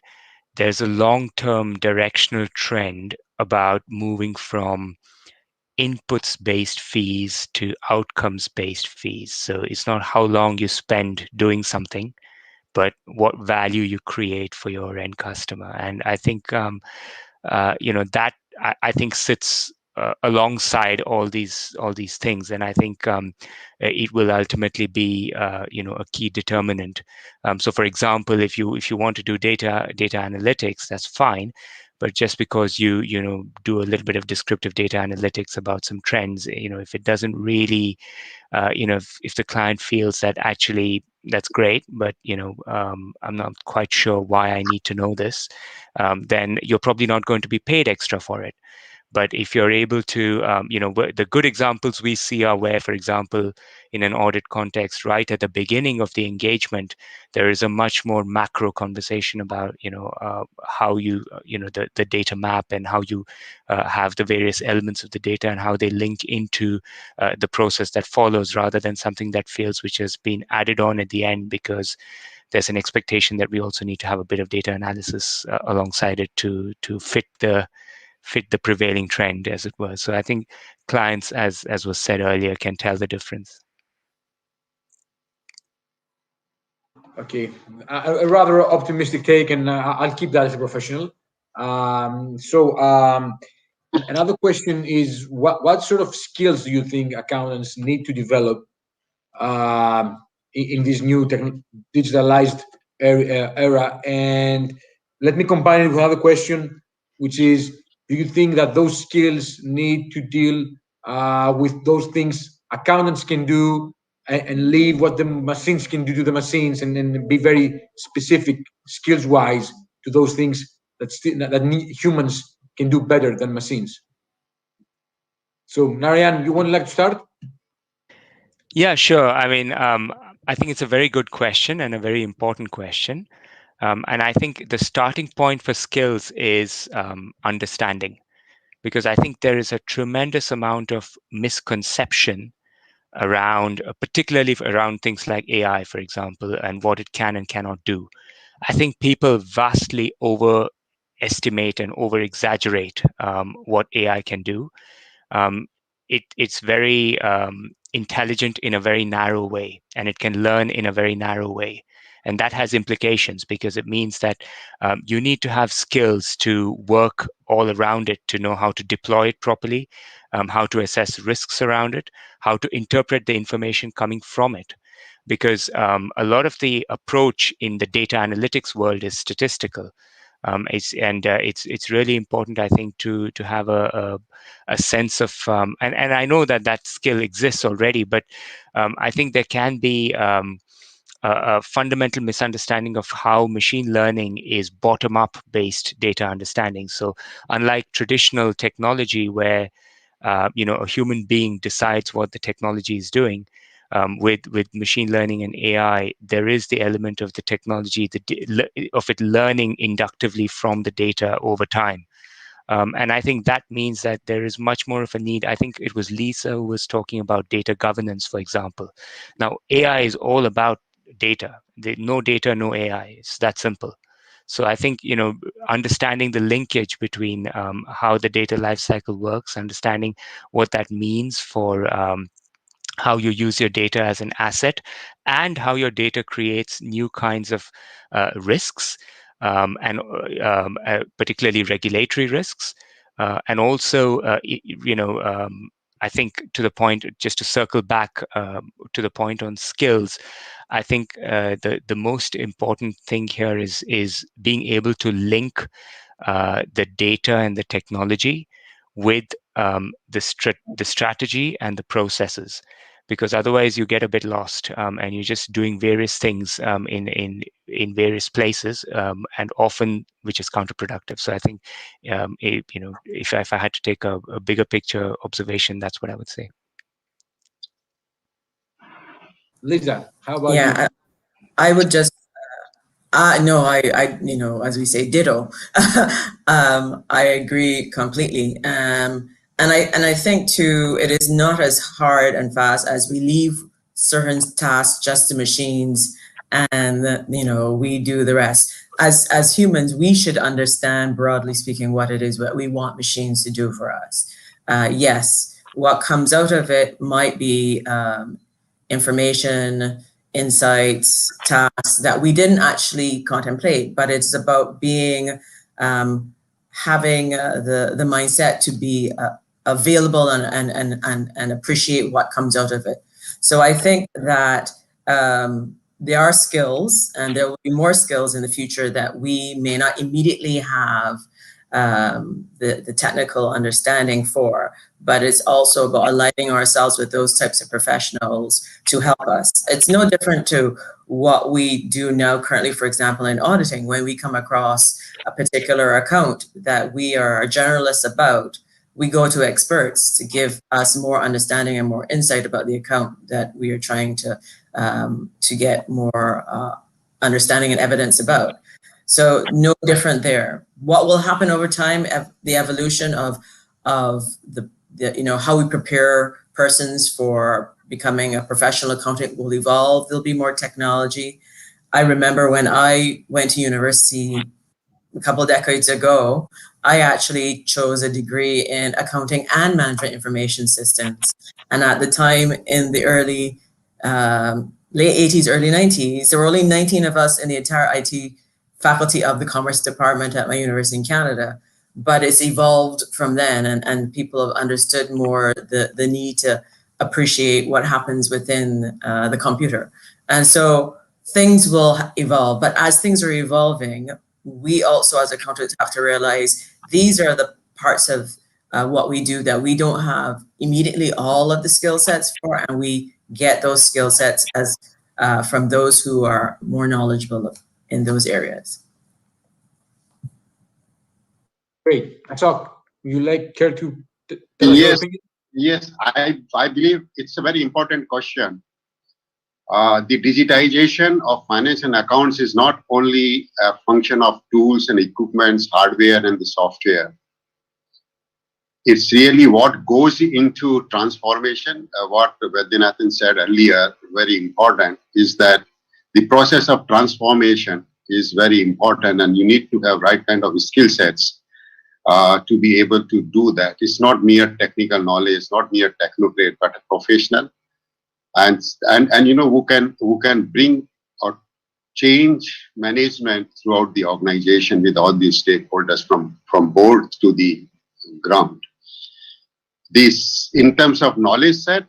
S3: there's a long-term directional trend about moving from inputs-based fees to outcomes-based fees. So it's not how long you spend doing something, but what value you create for your end customer. And I think that I think sits alongside all these things, and I think it will ultimately be a key determinant. So, for example, if you want to do data analytics, that's fine. But just because you do a little bit of descriptive data analytics about some trends, if it doesn't really, if the client feels that actually that's great, but I'm not quite sure why I need to know this, then you're probably not going to be paid extra for it. But if you're able to, the good examples we see are where, for example, in an audit context, right at the beginning of the engagement, there is a much more macro conversation about, how you, the data map, and how you have the various elements of the data and how they link into the process that follows, rather than something that feels which has been added on at the end because there's an expectation that we also need to have a bit of data analysis alongside it to fit the prevailing trend, as it were. So I think clients, as was said earlier, can tell the difference.
S1: Okay, a rather optimistic take, and I'll keep that as a professional. Another question is, what sort of skills do you think accountants need to develop in this new digitalized era? And let me combine it with another question, which is, do you think that those skills need to deal with those things accountants can do, and leave what the machines can do to the machines, and then be very specific skills-wise to those things that humans can do better than machines? So, Narayan, you would like to start?
S3: Yeah, sure. I mean, I think it's a very good question and a very important question. And I think the starting point for skills is understanding, because I think there is a tremendous amount of misconception around, particularly around things like AI, for example, and what it can and cannot do. I think people vastly overestimate and over-exaggerate what AI can do. It's very intelligent in a very narrow way, and it can learn in a very narrow way. And that has implications, because it means that you need to have skills to work all around it, to know how to deploy it properly, how to assess risks around it, how to interpret the information coming from it. Because a lot of the approach in the data analytics world is statistical. It's really important, I think, to have a sense of and I know that skill exists already, but I think there can be a fundamental misunderstanding of how machine learning is bottom-up based data understanding. So unlike traditional technology, where a human being decides what the technology is doing, with machine learning and AI, there is the element of the technology, of it learning inductively from the data over time. And I think that means that there is much more of a need. I think it was Lisa who was talking about data governance, for example. Now, AI is all about data. No data, no AI. It's that simple. So I think, understanding the linkage between how the data lifecycle works, understanding what that means for how you use your data as an asset, and how your data creates new kinds of risks, and particularly regulatory risks. And also, I think, to the point, just to circle back to the point on skills, I think the most important thing here is being able to link the data and the technology with the strategy and the processes, because otherwise you get a bit lost, and you're just doing various things in various places, and often which is counterproductive. So I think if I had to take a bigger picture observation, that's what I would say.
S1: Lisa, how about you?
S4: Yeah, I would just no, I as we say, ditto. I agree completely. And I think too, it is not as hard and fast as we leave certain tasks just to machines, and we do the rest. As humans, we should understand, broadly speaking, what it is what we want machines to do for us. Yes, what comes out of it might be information, insights, tasks that we didn't actually contemplate, but it's about being having the mindset to be available and appreciate what comes out of it. So I think that there are skills, and there will be more skills in the future that we may not immediately have the technical understanding for, but it's also about aligning ourselves with those types of professionals to help us. It's no different to what we do now currently, for example, in auditing. When we come across a particular account that we are generalists about, we go to experts to give us more understanding and more insight about the account that we are trying to get more understanding and evidence about. So no different there. What will happen over time? The evolution of the how we prepare persons for becoming a professional accountant will evolve. There'll be more technology. I remember when I went to university a couple of decades ago, I actually chose a degree in accounting and management information systems. And at the time, in the early, late 80s, early 90s, there were only 19 of us in the entire IT faculty of the Commerce Department at my university in Canada. But it's evolved from then, and people have understood more the need to appreciate what happens within the computer. And so things will evolve, but as things are evolving, we also as accountants have to realize these are the parts of what we do that we don't have immediately all of the skill sets for, and we get those skill sets as from those who are more knowledgeable in those areas.
S1: Great. Ashok, would you care to
S5: Yes, yes. I believe it's a very important question. The digitization of finance and accounts is not only a function of tools and equipments, hardware and the software. It's really what goes into transformation. What Vaidyanathan said earlier, very important, is that the process of transformation is very important, and you need to have right kind of skill sets to be able to do that. It's not mere technical knowledge, not mere technocrat, but a professional. And who can bring or change management throughout the organization with all these stakeholders from board to the ground. This, in terms of knowledge set,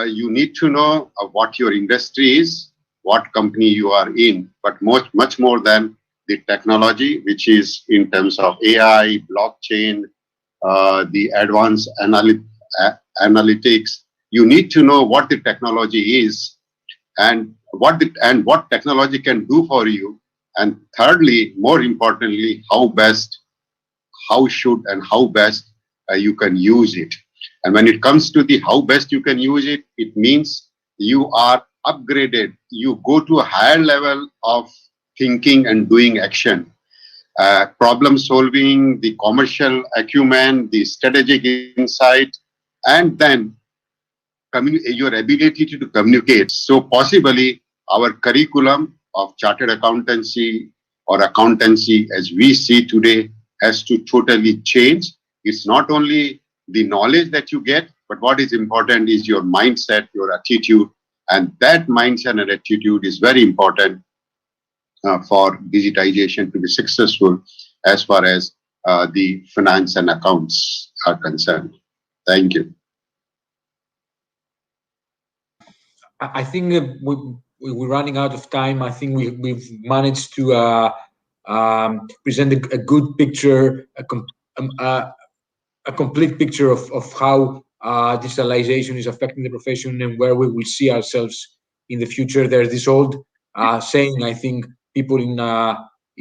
S5: you need to know what your industry is, what company you are in, but much more than the technology, which is in terms of AI, blockchain, the advanced analytics. You need to know what the technology is and what technology can do for you. And thirdly, more importantly, how best you can use it. And when it comes to the how best you can use it, it means you are upgraded. You go to a higher level of thinking and doing action, problem solving, the commercial acumen, the strategic insight, and then your ability to communicate. So possibly our curriculum of chartered accountancy or accountancy as we see today has to totally change. It's not only the knowledge that you get, but what is important is your mindset, your attitude, and that mindset and attitude is very important for digitization to be successful as far as the finance and accounts are concerned. Thank you.
S1: I think we're running out of time. I think we've managed to present a good picture, a complete picture of how digitalization is affecting the profession and where we will see ourselves in the future. There's this old saying, I think people in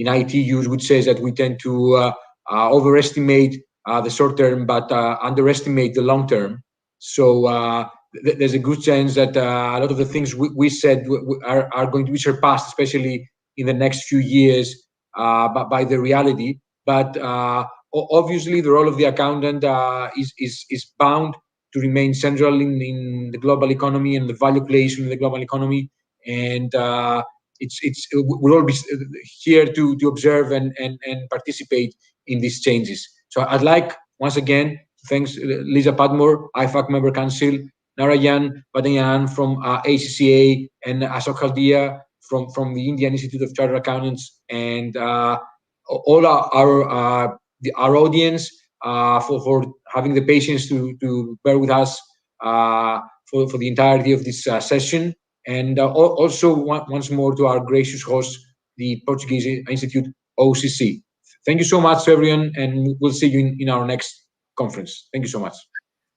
S1: IT use, which says that we tend to overestimate the short term, but underestimate the long term. So there's a good chance that a lot of the things we said are going to be surpassed, especially in the next few years, by the reality. But obviously, the role of the accountant is bound to remain central in the global economy and the value creation in the global economy. And we'll all be here to observe and participate in these changes. So I'd like, once again, thanks Lisa Padmore, IFAC Member Council, Narayanan, Vaidyanathan from ACCA, and Ashok Haldia from the Indian Institute of Chartered Accountants, and all our audience for having the patience to bear with us for the entirety of this session. And also once more to our gracious host, the Portuguese Institute OCC. Thank you so much, everyone, and we'll see you in our next conference. Thank you so much.